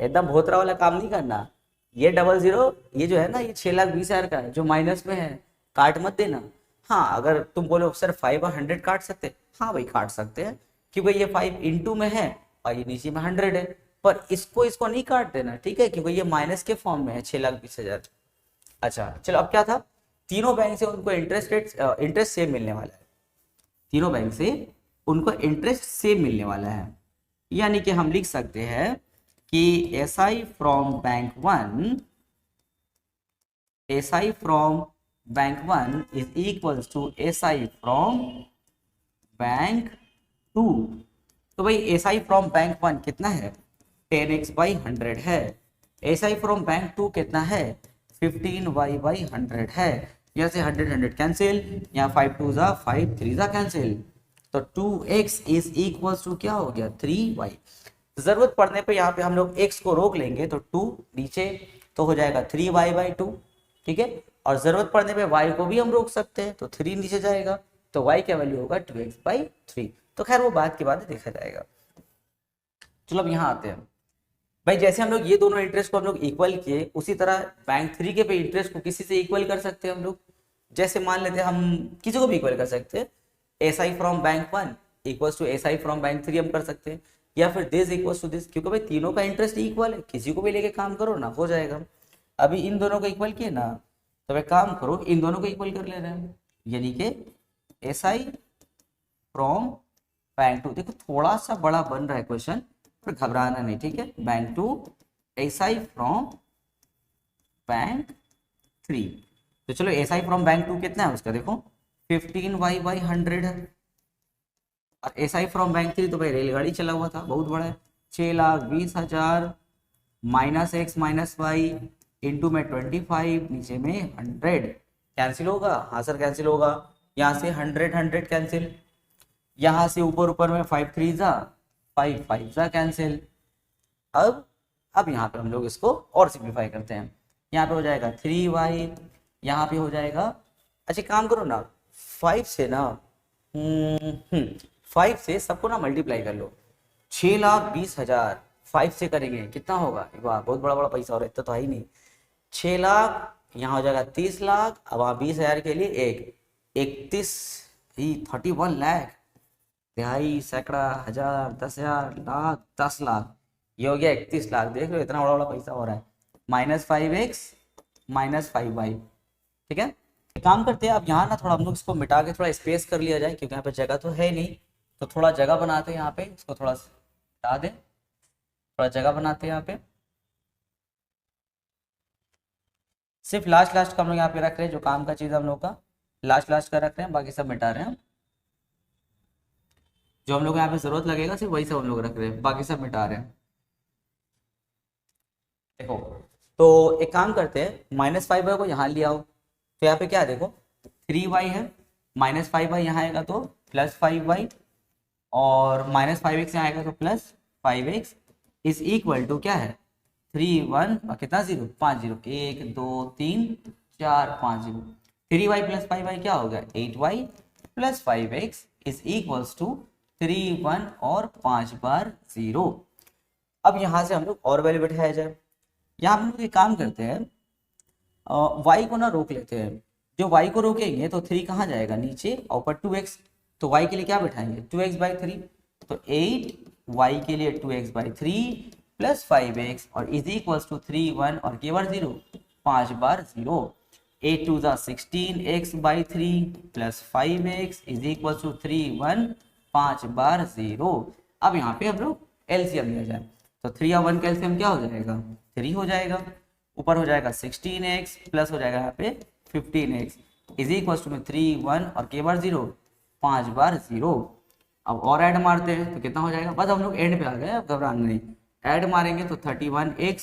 Speaker 1: एकदम भोतरा वाला काम नहीं करना। ये 00, ये जो है ना, ये 6,20,000 का है जो माइनस में है, काट मत देना। हाँ अगर तुम बोलो सर 5 और 100 काट सकते, हाँ भाई काट सकते हैं, क्योंकि ये 5 इंटू में है और ये नीचे में 100 है, पर इसको नहीं काट देना, ठीक है, क्योंकि ये माइनस के फॉर्म में है 6,20,000। अच्छा चलो, अब क्या था, तीनों बैंक से उनको इंटरेस्ट सेम मिलने वाला है, तीनों बैंक से उनको इंटरेस्ट सेम मिलने वाला है, यानी कि हम लिख सकते हैं कि SI from bank 1 is equals to SI from bank 2। तो भाई SI फ्रॉम बैंक 1 कितना है, 10x/100 है। SI फ्रॉम बैंक 2 कितना है, 15y/100 है। यहाँ से 100 कैंसिल, यहाँ 5 2 जा 5 3 जा कैंसिल, तो 2x इज इक्वल टू क्या हो गया 3y। जरूरत पड़ने पे यहाँ पे हम लोग x को रोक लेंगे, तो 2 नीचे तो हो जाएगा 3y/2, ठीक है, और जरूरत पड़ने पे y को भी हम रोक सकते हैं, तो 3 नीचे जाएगा, तो y का वैल्यू होगा 2x/3। तो खैर वो बात के बाद देखा जाएगा। चलो अब यहाँ आते हैं, भाई जैसे हम लोग ये दोनों इंटरेस्ट को हम लोग इक्वल किए, उसी तरह बैंक 3 के पे इंटरेस्ट को किसी से इक्वल कर सकते हैं हम लोग। जैसे मान लेते हैं हम किसी को भी इक्वल कर सकते हैं, S I from bank 1 equals to S I from bank 3 हम कर सकते हैं, या फिर दिस इक्वल्स टू दिस, क्योंकि भाई तीनों का इंटरेस्ट इक्वल है, किसी को भी लेके काम करो ना, हो जाएगा। अभी इन दोनों को इक्वल किए ना, तो भाई काम करो इन दोनों को इक्वल कर ले रहे हैं, यानी कि एस आई फ्रॉम बैंक 2। देखो थोड़ा सा बड़ा बन रहा है क्वेश्चन, पर घबराना नहीं, ठीक है। Bank 2 S I from bank 3। तो चलो एस आई फ्रॉम बैंक 2 कितना है उसका, देखो 15y/100 है। और एस आई फ्रॉम बैंक 3 तो भाई रेलगाड़ी चला हुआ था, बहुत बड़ा है, 6,20,000 minus x minus y into में 25, नीचे में 100। कैंसिल होगा, हाँ सर कैंसिल होगा, यहाँ से 100 कैंसिल, यहाँ से ऊपर ऊपर में 5 3 जा 5 5 जा कैंसिल। अब यहाँ पे हम लोग इसको और सिंप्लीफाई करते हैं, यहाँ पे हो जाएगा 3y, यहाँ पे हो जाएगा, अच्छा काम करो ना 5 से ना 5 से सबको ना मल्टीप्लाई कर लो, 6,20,000 5 से करेंगे कितना होगा, वाह बहुत बड़ा बड़ा पैसा हो रहा है, इतना तो है ही नहीं। 6 लाख यहाँ हो जाएगा 30 लाख, अब वहाँ 20,000 के लिए 31 ही 31 लाख, तिहाई सैकड़ा हजार 10,000 लाख 10 लाख, ये हो गया 31 लाख। देख लो इतना बड़ा बड़ा पैसा हो रहा है, -5x -5y, ठीक है। एक काम करते हैं, अब यहाँ ना थोड़ा हम लोग इसको मिटा के थोड़ा स्पेस कर लिया जाए, क्योंकि यहाँ पे जगह तो है नहीं, तो थोड़ा जगह बनाते हैं यहाँ पे, इसको थोड़ा हटा दें, थोड़ा जगह बनाते हैं यहाँ पे। सिर्फ लास्ट लास्ट का हम लोग यहाँ पे रख रहे हैं, जो काम का चीज़ हम लोग का लास्ट लास्ट का रख रहे हैं, बाकी सब मिटा रहे हैं। जो हम लोग यहाँ पे जरूरत लगेगा सिर्फ वही सब हम लोग रख रहे हैं, बाकी सब मिटा रहे हैं। देखो तो एक काम करते हैं, -5y को यहाँ ले आओ, तो यहाँ पे क्या है देखो 3y है, -5y यहाँ आएगा तो +5y, और -5x यहाँ आएगा तो +5x इज इक्वल टू क्या है 3 1 और कितना 0 5 0, 1 2 3 4 5 0, 3y + 5y क्या हो गया 8y + 5x is equals to 3 1 और 5 बार 0। अब यहाँ से हम लोग और वैल्यू बैठाया जाए, यहाँ हम लोग एक काम करते हैं, y को ना रोक लेते हैं, जो y को रोकेंगे तो 3 कहाँ जाएगा नीचे और ऊपर 2x, तो y के लिए क्या बैठाएंगे 2x/3, तो 8y के लिए 2x/3 + 5x और इज इक्वल्स टू 3 1 और के बार 0 5 बार 0, 8 2 जा 16 x/3 + 5x is equals to 3 1 5 बार 0। अब यहाँ पे हम लोग एलसीएम लिया जाए, तो 3 और 1 का एलसीएम क्या हो जाएगा 3 हो जाएगा, ऊपर हो जाएगा 16x प्लस हो जाएगा यहाँ पे 15x इज इक्वल्स टू में 3 1 और के बार 0 5 बार 0। अब और ऐड मारते हैं तो कितना हो जाएगा, बस हम लोग एंड पे आ गए, अब घबराना नहीं, ऐड मारेंगे तो 31x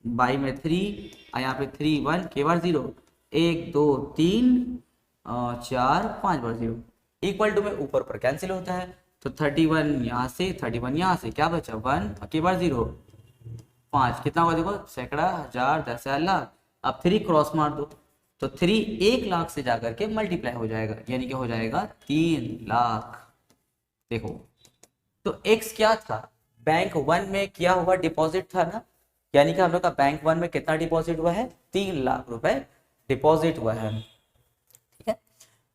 Speaker 1: बाई में 3 और यहाँ पे 3 1 के बार 0 1 2 3 4 5 बार 0 इक्वल टू में ऊपर पर कैंसिल होता है, तो 31 यहाँ से 31 यहाँ से क्या बचा 1 के बार 0 5, कितना होगा देखो सैकड़ा हजार 10,000 लाख। अब 3 क्रॉस मार दो, तो 3 1 लाख से जाकर के मल्टीप्लाई हो जाएगा, यानी कि हो जाएगा 3 लाख। देखो तो x क्या था बैंक 1 में किया हुआ डिपॉजिट था ना, यानी कि हम लोग का बैंक 1 में कितना डिपॉजिट हुआ है 3 लाख रुपए डिपॉजिट हुआ है, ठीक है।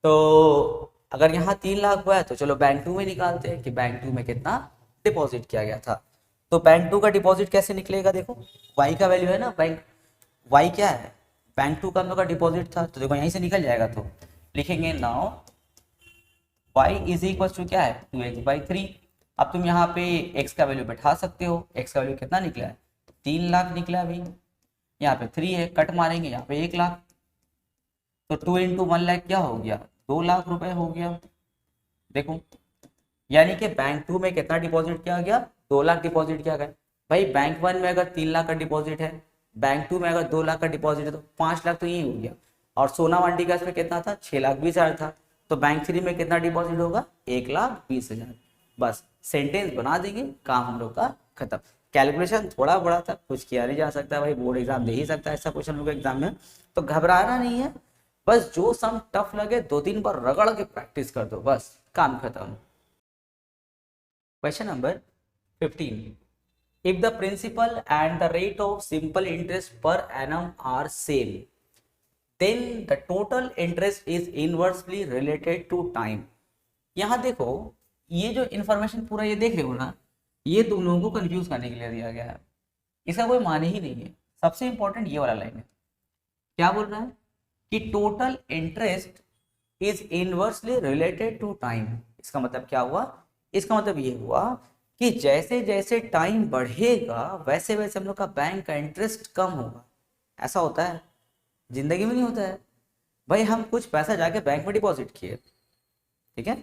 Speaker 1: तो अगर यहाँ 3 लाख हुआ है तो चलो बैंक 2 में निकालते हैं कि बैंक 2 में कितना डिपॉजिट किया गया था। तो बैंक 2 का डिपॉजिट कैसे निकलेगा, देखो y का वैल्यू है ना, बैंक y क्या है बैंक 2 का हम लोग का डिपॉजिट था, तो देखो यहीं से निकल जाएगा, तो लिखेंगे now y is equal to क्या है 2x/3। अब तुम यहाँ पे x का वैल्यू बैठा सकते हो, x का वैल्यू कितना निकला है 3 लाख निकला है भाई, यहाँ पे 3 है कट मारेंगे यहाँ पे 1 लाख, तो 2 × 1 लाख क्या हो गया 2 लाख रुपए हो गया। देखो यानी कि बैंक 2 में कितना डिपॉजिट किया गया 2 लाख डिपॉजिट किया गया। भाई बैंक 1 में अगर 3 लाख का डिपॉजिट है, बैंक 2 में अगर 2 लाख का डिपॉजिट है, तो 5 लाख तो यही हो गया, और सोना मंडी का इसमें कितना था 6,20,000 था, तो बैंक 3 में कितना डिपॉजिट होगा 1,20,000। बस सेंटेंस बना देंगे, काम हम लोग का खत्म। कैलकुलेशन थोड़ा बड़ा था, कुछ किया नहीं जा सकता, भाई बोर्ड एग्जाम दे ही सकता है ऐसा क्वेश्चन लोग एग्जाम में, तो घबराना नहीं है, बस जो सम टफ लगे 2-3 बार रगड़ के प्रैक्टिस कर दो, बस काम खत्म। Question number 15, if the principal and the rate of simple interest per annum are same then the total interest is inversely related to time. यहाँ देखो, ये जो इन्फॉर्मेशन पूरा ये देख रहे हो ना, ये तुम लोगों को कंफ्यूज करने के लिए दिया गया है, इसका कोई माने ही नहीं है। सबसे इंपॉर्टेंट ये वाला लाइन है, क्या बोल रहा है कि total interest is inversely related to time. इसका मतलब क्या हुआ? इसका मतलब ये हुआ कि जैसे जैसे टाइम बढ़ेगा वैसे वैसे हम लोग का बैंक का इंटरेस्ट कम होगा। ऐसा होता है जिंदगी में, नहीं होता है भाई। हम कुछ पैसा जाके बैंक में डिपॉजिट किए, ठीक है,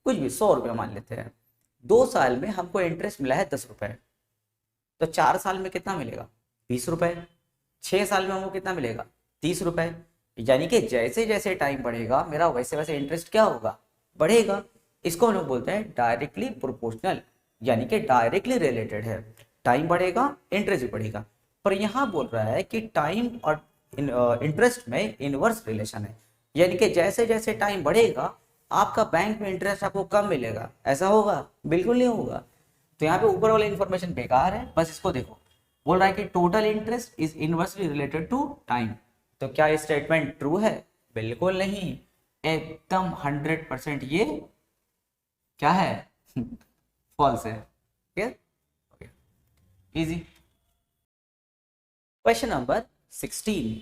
Speaker 1: कुछ भी 100 रुपये मान लेते हैं, 2 साल में हमको इंटरेस्ट मिला है 10 रुपए, तो 4 साल में कितना मिलेगा? 20 रुपए। 6 साल में हमको कितना मिलेगा? 30 रुपए। यानी कि जैसे जैसे टाइम बढ़ेगा मेरा वैसे वैसे इंटरेस्ट क्या होगा? बढ़ेगा। इसको हम लोग बोलते हैं डायरेक्टली प्रोपोर्शनल, यानी कि डायरेक्टली रिलेटेड है। टाइम बढ़ेगा इंटरेस्ट भी बढ़ेगा। पर यहाँ बोल रहा है कि टाइम और इंटरेस्ट में इनवर्स रिलेशन है, यानी कि जैसे जैसे टाइम बढ़ेगा आपका बैंक में इंटरेस्ट आपको कम मिलेगा। ऐसा होगा? बिल्कुल नहीं होगा। तो यहाँ पे ऊपर वाला इंफॉर्मेशन बेकार है, बस इसको देखो। बोल रहा है कि total interest is inversely related to time. तो क्या ये स्टेटमेंट ट्रू है? बिल्कुल नहीं, एकदम 100% ये क्या है? फॉल्स है। ठीक है, easy. Question number 16।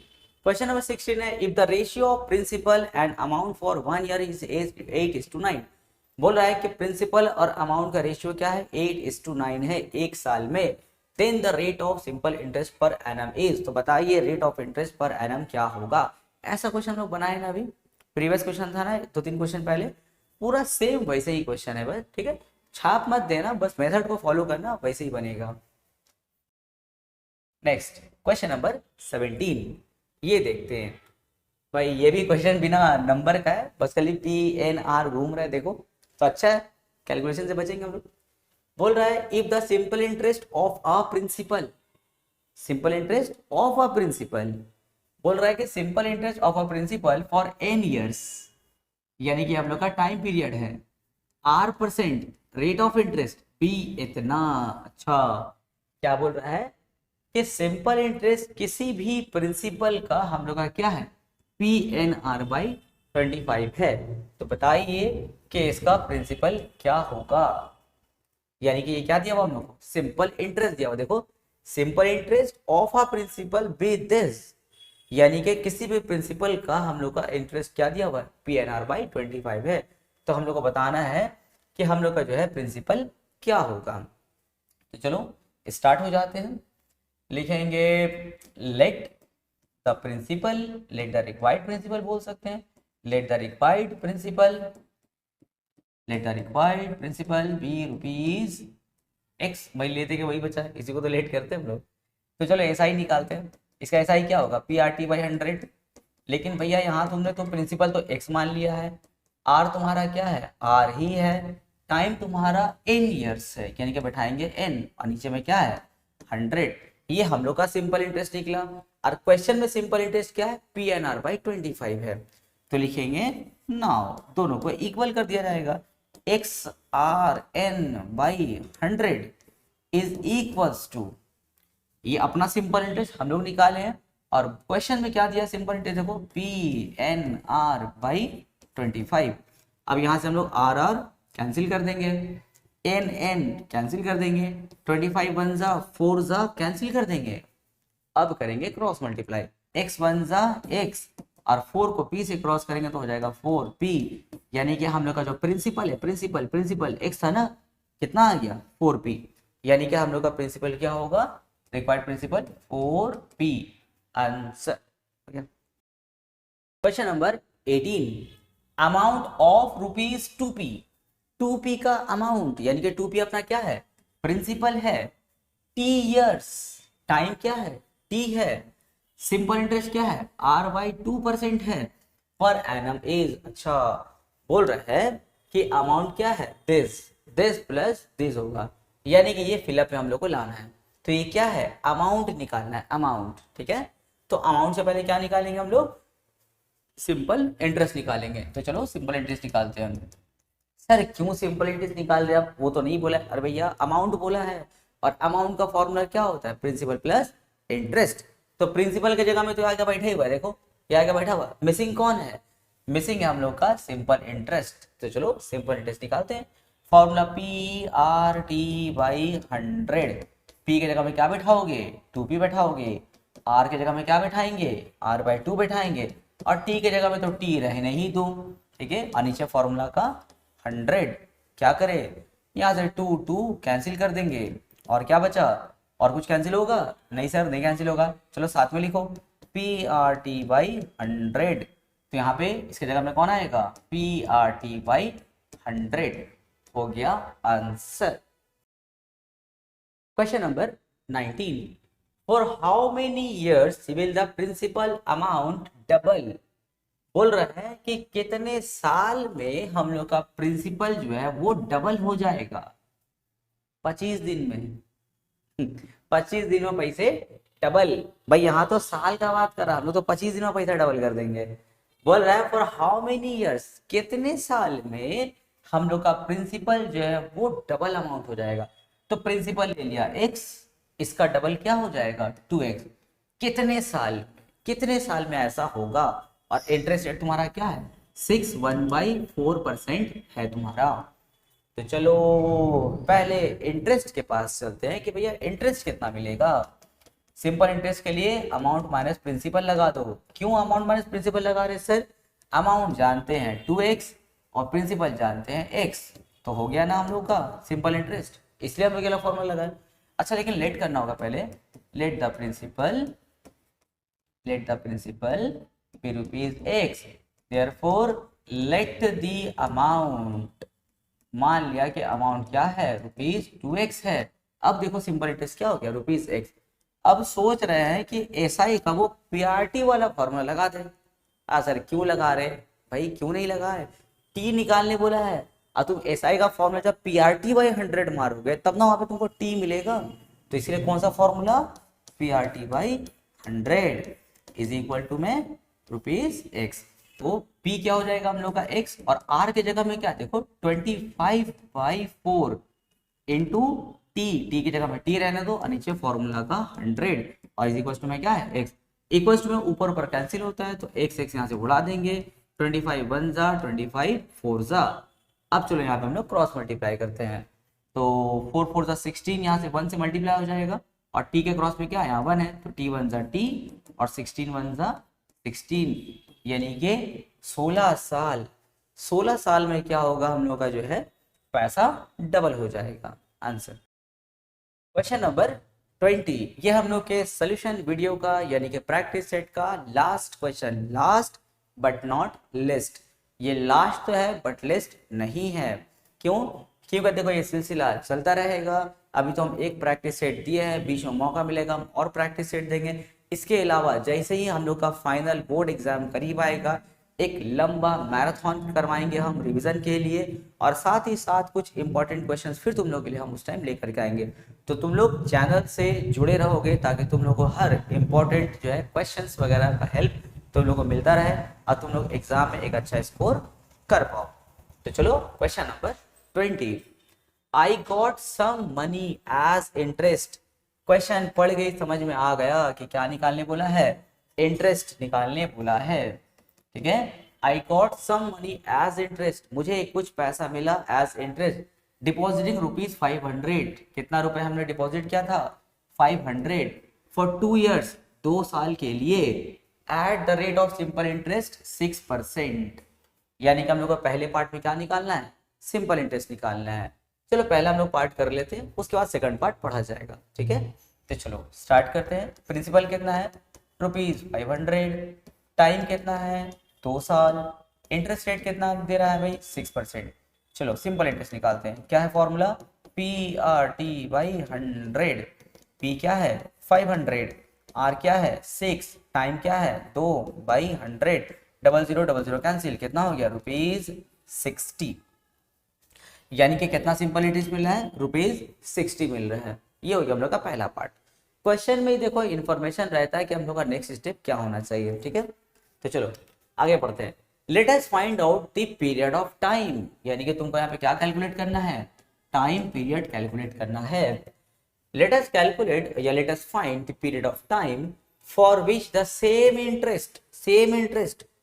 Speaker 1: Question number 16 है, if the ratio of principal and amount for 1 year is 8:9। बोल रहा है कि प्रिंसिपल और अमाउंट का रेशियो क्या है? 8:9 है एक साल में। Then the rate of simple interest per annum is. तो बताइए rate of interest per annum क्या होगा? ऐसा क्वेश्चन हम लोग बनाए ना, अभी प्रीवियस क्वेश्चन था ना 2-3 क्वेश्चन पहले, पूरा सेम वैसे ही क्वेश्चन है बस। ठीक है, छाप मत देना, बस मेथड को फॉलो करना, वैसे ही बनेगा। नेक्स्ट क्वेश्चन नंबर 17, ये देखते हैं भाई। ये भी क्वेश्चन बिना नंबर का है, बस खाली PNR घूम रहा है, देखो तो अच्छा है, कैलकुलेशन से बचेंगे हम लोग। बोल रहा है if the simple interest of a principal, simple interest of a principal, बोल रहा है कि simple interest of a principal for n years, यानी कि हम लोग का टाइम पीरियड है, R%, rate of interest P इतना। अच्छा, क्या बोल रहा है कि सिंपल इंटरेस्ट किसी भी प्रिंसिपल का हम लोग का क्या है? PNR/25 है। तो बताइए कि इसका प्रिंसिपल क्या होगा? यानी कि ये क्या दिया हुआ हम लोग को? सिंपल इंटरेस्ट दिया हुआ। देखो, simple interest of a principal with this, यानी कि किसी भी प्रिंसिपल का हम लोग का इंटरेस्ट क्या दिया हुआ है? PNR/25 है। तो हम लोग को बताना है कि हम लोग का जो है प्रिंसिपल क्या होगा। तो चलो स्टार्ट हो जाते हैं। लिखेंगे let the principal, let the required principal बोल सकते हैं, let the required principal, let the required principal be rupees x. भाई लेते के वही बचा है, इसी को तो लेट करते हैं हम लोग। तो चलो SI निकालते हैं। इसका SI क्या होगा? PRT/100। लेकिन भैया यहाँ तुमने तो प्रिंसिपल तो x मान लिया है, R तुम्हारा क्या है? R ही है, टाइम तुम्हारा n ईयर्स है, यानी कि बैठाएंगे n, और नीचे में क्या है? 100। ये हम लोग का सिंपल इंटरेस्ट निकला। और क्वेश्चन में सिंपल इंटरेस्ट क्या है? PNR/25 है। तो लिखेंगे नाउ, दोनों को इक्वल कर दिया जाएगा। XRN/100 इज इक्वल्स टू, ये अपना सिंपल इंटरेस्ट हम लोग निकाले हैं, और क्वेश्चन में क्या दिया सिंपल इंटरेस्ट? देखो PNR/25। अब यहां से हम लोग RR कैंसिल कर देंगे, NN कैंसिल कर देंगे, 25 1 जा 4 जा कैंसिल कर देंगे। अब करेंगे क्रॉस मल्टीप्लाई, x 1 जा x, और 4 को p से क्रॉस करेंगे तो हो जाएगा 4p। यानी कि हम लोग का जो प्रिंसिपल है, प्रिंसिपल x था ना, कितना आ गया? 4p। यानी कि हम लोग का प्रिंसिपल क्या होगा? Required principal 4p। Answer. Question number 18, amount of rupees 2p, 2p का अमाउंट, यानी कि 2p अपना क्या है? प्रिंसिपल है, t ईयर्स, टाइम क्या है? t है, सिंपल इंटरेस्ट क्या है? R/2% है, पर एनम इज। अच्छा, बोल रहा है कि अमाउंट क्या है? दिस प्लस दिस होगा, यानी कि ये फिलअप में हम लोग को लाना है। तो ये क्या है? अमाउंट निकालना है, अमाउंट। ठीक है, तो अमाउंट से पहले क्या निकालेंगे हम लोग? सिंपल इंटरेस्ट निकालेंगे। तो चलो सिंपल इंटरेस्ट निकालते हैं हम। सर क्यों सिंपल इंटरेस्ट निकाल रहे हैं आप? वो तो नहीं बोला। अरे भैया अमाउंट बोला है, और अमाउंट का फॉर्मूला क्या होता है, प्रिंसिपल प्लस इंटरेस्ट। तो प्रिंसिपल की जगह में तो आगे बैठा ही हुआ है, देखो ये आगे बैठा हुआ, मिसिंग कौन है, मिसिंग है हम लोग का सिंपल इंटरेस्ट। तो चलो सिंपल इंटरेस्ट निकालते हैं। Formula P R T by 100। P की जगह में क्या बैठाओगे, 2p बैठाओगे, आर की जगह में क्या बैठाएंगे, r बाई 2 बैठाएंगे, और टी की जगह में तो टी रहने ही दो, ठीक है। और नीचे फॉर्मूला का 100, क्या करें, यहाँ से 2 कैंसिल कर देंगे, और क्या बचा, और कुछ कैंसिल होगा, नहीं सर नहीं कैंसिल होगा, चलो साथ में लिखो पी आर टी बाई 100। तो यहाँ पे इसके जगह में कौन आएगा, पी आर टी बाई 100 हो गया answer. Question number 19, for how many years will the principal amount double. बोल रहा है कि कितने साल में हम लोग का प्रिंसिपल जो है वो डबल हो जाएगा, 25 दिन में। 25 दिन में पैसे डबल, भाई यहाँ तो साल का बात कर रहा, हम लोग तो 25 दिन में पैसा डबल कर देंगे। बोल रहा है फॉर हाउ मेनी ईयर्स, कितने साल में हम लोग का प्रिंसिपल जो है वो डबल अमाउंट हो जाएगा। तो प्रिंसिपल ले लिया x, इसका डबल क्या हो जाएगा 2x। कितने साल में ऐसा होगा, और इंटरेस्ट रेट तुम्हारा क्या है 6.14% है तुम्हारा। तो चलो पहले इंटरेस्ट के पास चलते हैं कि भैया इंटरेस्ट कितना मिलेगा। सिंपल इंटरेस्ट के लिए अमाउंट माइनस प्रिंसिपल लगा दो। क्यों अमाउंट माइनस प्रिंसिपल लगा रहे सर, अमाउंट जानते हैं 2x और प्रिंसिपल जानते हैं x, तो हो गया ना हम लोग का सिंपल इंटरेस्ट, इसलिए हम लोग ये फॉर्मूला लगाए। अच्छा लेकिन लेट करना होगा पहले, let the principal be rupees x, therefore let the amount, मान लिया कि अमाउंट क्या है रुपीज 2x है। अब देखो सिंपल इंटरेस्ट क्या हो गया रुपीज x। अब सोच रहे हैं कि एसआई का वो पीआरटी वाला फॉर्मूला लगा दे। सर क्यों लगा रहे भाई, क्यों नहीं लगा है, टी निकालने बोला है, और तुम एसआई का फॉर्मूला जब पीआरटी बाई 100 मारोगे तब ना वहां पे तुमको टी मिलेगा। तो इसलिए कौन सा formula, PRT by 100 is equal to में रुपीज x। तो p क्या हो जाएगा हम लोग का x, और r के जगह में क्या देखो 25/4 इंटू टी की जगह में t रहने दो, और नीचे फॉर्मूला का 100, और इज इक्वल टू में क्या है x। इक्वल टू में ऊपर ऊपर कैंसिल होता है, तो x यहाँ से उड़ा देंगे, 25 1 जा 25 4 जा। अब चलो यहाँ पे हम लोग क्रॉस मल्टीप्लाई करते हैं, तो 4 4 जा 16, यहाँ से 1 से मल्टीप्लाई हो जाएगा, और t के क्रॉस में क्या है यहाँ 1 है, तो t 1 जा t और 16 1 जा 16, यानी कि 16 साल में क्या होगा हम लोग का जो है पैसा डबल हो जाएगा आंसर। क्वेश्चन नंबर 20, ये हम लोग के सॉल्यूशन वीडियो का यानी कि प्रैक्टिस सेट का last question, last but not list. ये लास्ट तो है बट लिस्ट नहीं है, क्यों, क्योंकि देखो ये सिलसिला चलता रहेगा। अभी तो हम एक प्रैक्टिस सेट दिए हैं, बीच में मौका मिलेगा हम और प्रैक्टिस सेट देंगे। इसके अलावा जैसे ही हम लोग का फाइनल बोर्ड एग्जाम करीब आएगा, एक लंबा मैराथन करवाएंगे हम रिवीजन के लिए, और साथ ही साथ कुछ इंपॉर्टेंट क्वेश्चंस फिर तुम लोग के लिए हम उस टाइम लेकर के आएंगे। तो तुम लोग चैनल से जुड़े रहोगे ताकि तुम लोग को हर इंपॉर्टेंट जो है क्वेश्चंस वगैरह का हेल्प तुम लोग को मिलता रहे, और तुम लोग एग्जाम में एक अच्छा स्कोर कर पाओ। तो चलो question number 20, I got some money as interest. क्वेश्चन पढ़ गई समझ में आ गया कि क्या निकालने बोला है, इंटरेस्ट निकालने बोला है, ठीक है। I got some money as interest, मुझे कुछ पैसा मिला एज इंटरेस्ट, डिपॉजिटिंग रुपीज 500। कितना रुपए हमने डिपॉजिट किया था 500 फॉर 2 ईयर्स, 2 साल के लिए, at the rate of simple interest 6%। यानी कि हम लोग को पहले पार्ट में क्या निकालना है, सिंपल इंटरेस्ट निकालना है। चलो पहला हम लोग पार्ट कर लेते हैं, उसके बाद सेकंड पार्ट पढ़ा जाएगा, ठीक है। तो चलो स्टार्ट करते हैं। प्रिंसिपल कितना है रुपीज 500, टाइम कितना है 2 साल, इंटरेस्ट रेट कितना दे रहा है भाई 6%। चलो सिंपल इंटरेस्ट निकालते हैं। क्या है formula, P R T by 100। P क्या है 500, आर क्या है 6, टाइम क्या है 2 बाई 100, 00 कैंसिल, कितना हो गया रुपीज 60। यानी कि कितना सिंपल इंटरेस्ट मिल रहा है रुपीज 60 मिल रहा है। ये हो गया हम लोग का पहला पार्ट। क्वेश्चन में ही देखो इन्फॉर्मेशन रहता है कि हम लोग का नेक्स्ट स्टेप क्या होना चाहिए, ठीक है। तो चलो आगे पढ़ते हैं। Let us find out the period of time, यानी कि तुमको यहाँ पे क्या कैलकुलेट करना है, टाइम पीरियड कैलकुलेट करना है। लेट अस कैलकुलेट या let us find the period of time for which the same interest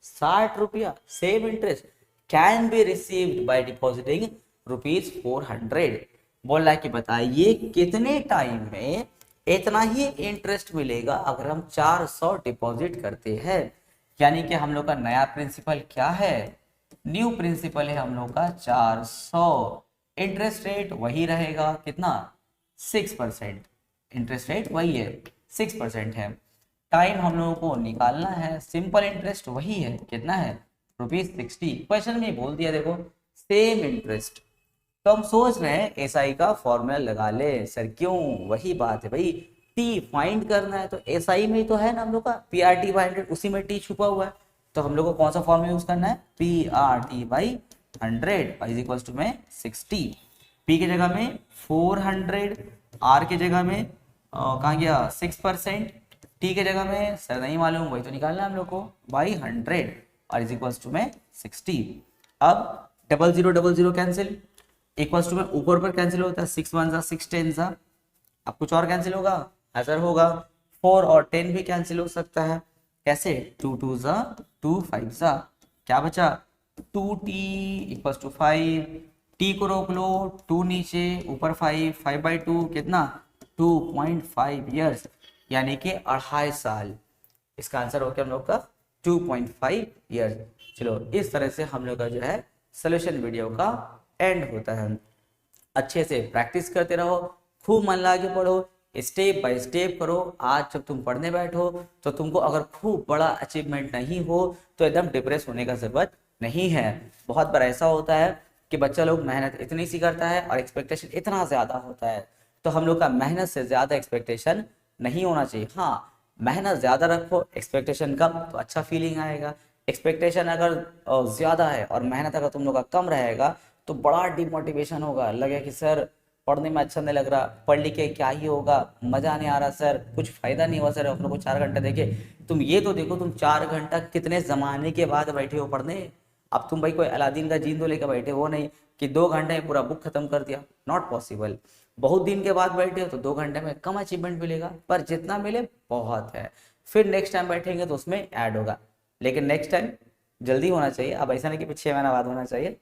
Speaker 1: 60 रुपया same interest can be received by depositing ₹400। बोला कि बताइए कितने टाइम में इतना ही इंटरेस्ट मिलेगा अगर हम 400 डिपॉजिट करते हैं। यानी कि हम लोग का नया प्रिंसिपल क्या है, न्यू प्रिंसिपल है हम लोग का 400। इंटरेस्ट रेट वही रहेगा, कितना 6%। इंटरेस्ट रेट वही है 6% है। टाइम हम लोगों को निकालना है, सिंपल इंटरेस्ट वही है, कितना है ₹60। क्वेश्चन में बोल दिया देखो सेम इंटरेस्ट, तो हम सोच रहे हैं एसआई का फॉर्मूला लगा ले। सर क्यों, वही बात है भाई, टी फाइंड करना है तो एसआई में ही तो है ना हम लोग का PRT/100, उसी में टी छुपा हुआ है। तो हम लोग को कौन सा फॉर्मूला यूज करना है, PRT/100 इज इक्वल टू में 60। पी की जगह में 400, आर की जगह में कहाँ गया 6%, टी की जगह में सर नहीं मालूम, वही तो निकालना है हम लोग को बाई 100 और इज इक्वल टू में 60। अब 0000 कैंसिल, इक्वल्स टू में ऊपर ऊपर कैंसिल होता है, 6 1 6 10 सा। अब कुछ और कैंसिल होगा, आंसर होगा 4 और 10 भी कैंसिल हो सकता है। कैसे, 2 2 2 5 सा, क्या बचा 2t इक्वल्स टू 5। टी को रोक लो, 2 नीचे ऊपर 5/2 कितना 2.5 ईयर्स, यानी कि 2.5 साल। इसका आंसर हो गया हम लोग का 2.5 ईयर्स। चलो इस तरह से हम लोग का जो है सोल्यूशन वीडियो का एंड होता है। अच्छे से प्रैक्टिस करते रहो, खूब मन लगा के पढ़ो, स्टेप बाय स्टेप करो। आज जब तुम पढ़ने बैठो तो तुमको अगर खूब बड़ा अचीवमेंट नहीं हो तो एकदम डिप्रेस होने का जरूरत नहीं है। बहुत बार ऐसा होता है कि बच्चा लोग मेहनत इतनी सी करता है और एक्सपेक्टेशन इतना ज़्यादा होता है, तो हम लोग का मेहनत से ज़्यादा एक्सपेक्टेशन नहीं होना चाहिए। हाँ, मेहनत ज़्यादा रखो, एक्सपेक्टेशन कम, तो अच्छा फीलिंग आएगा। एक्सपेक्टेशन अगर ज़्यादा है और मेहनत अगर तुम लोग का कम रहेगा तो बड़ा डिमोटिवेशन होगा, लगे कि सर पढ़ने में अच्छा नहीं लग रहा, पढ़ लिख के क्या ही होगा, मज़ा नहीं आ रहा सर, कुछ फ़ायदा नहीं हुआ सर अपने को 4 घंटे देखे। तुम ये तो देखो, तुम 4 घंटा कितने ज़माने के बाद बैठे हो पढ़ने। अब तुम भाई कोई अलादीन का जीन तो लेकर बैठे हो नहीं कि 2 घंटे में पूरा बुक खत्म कर दिया, नॉट पॉसिबल। बहुत दिन के बाद बैठे हो तो 2 घंटे में कम अचीवमेंट मिलेगा, पर जितना मिले बहुत है। फिर नेक्स्ट टाइम बैठेंगे तो उसमें ऐड होगा, लेकिन नेक्स्ट टाइम जल्दी होना चाहिए। अब ऐसा नहीं कि 6 महीना बाद होना चाहिए,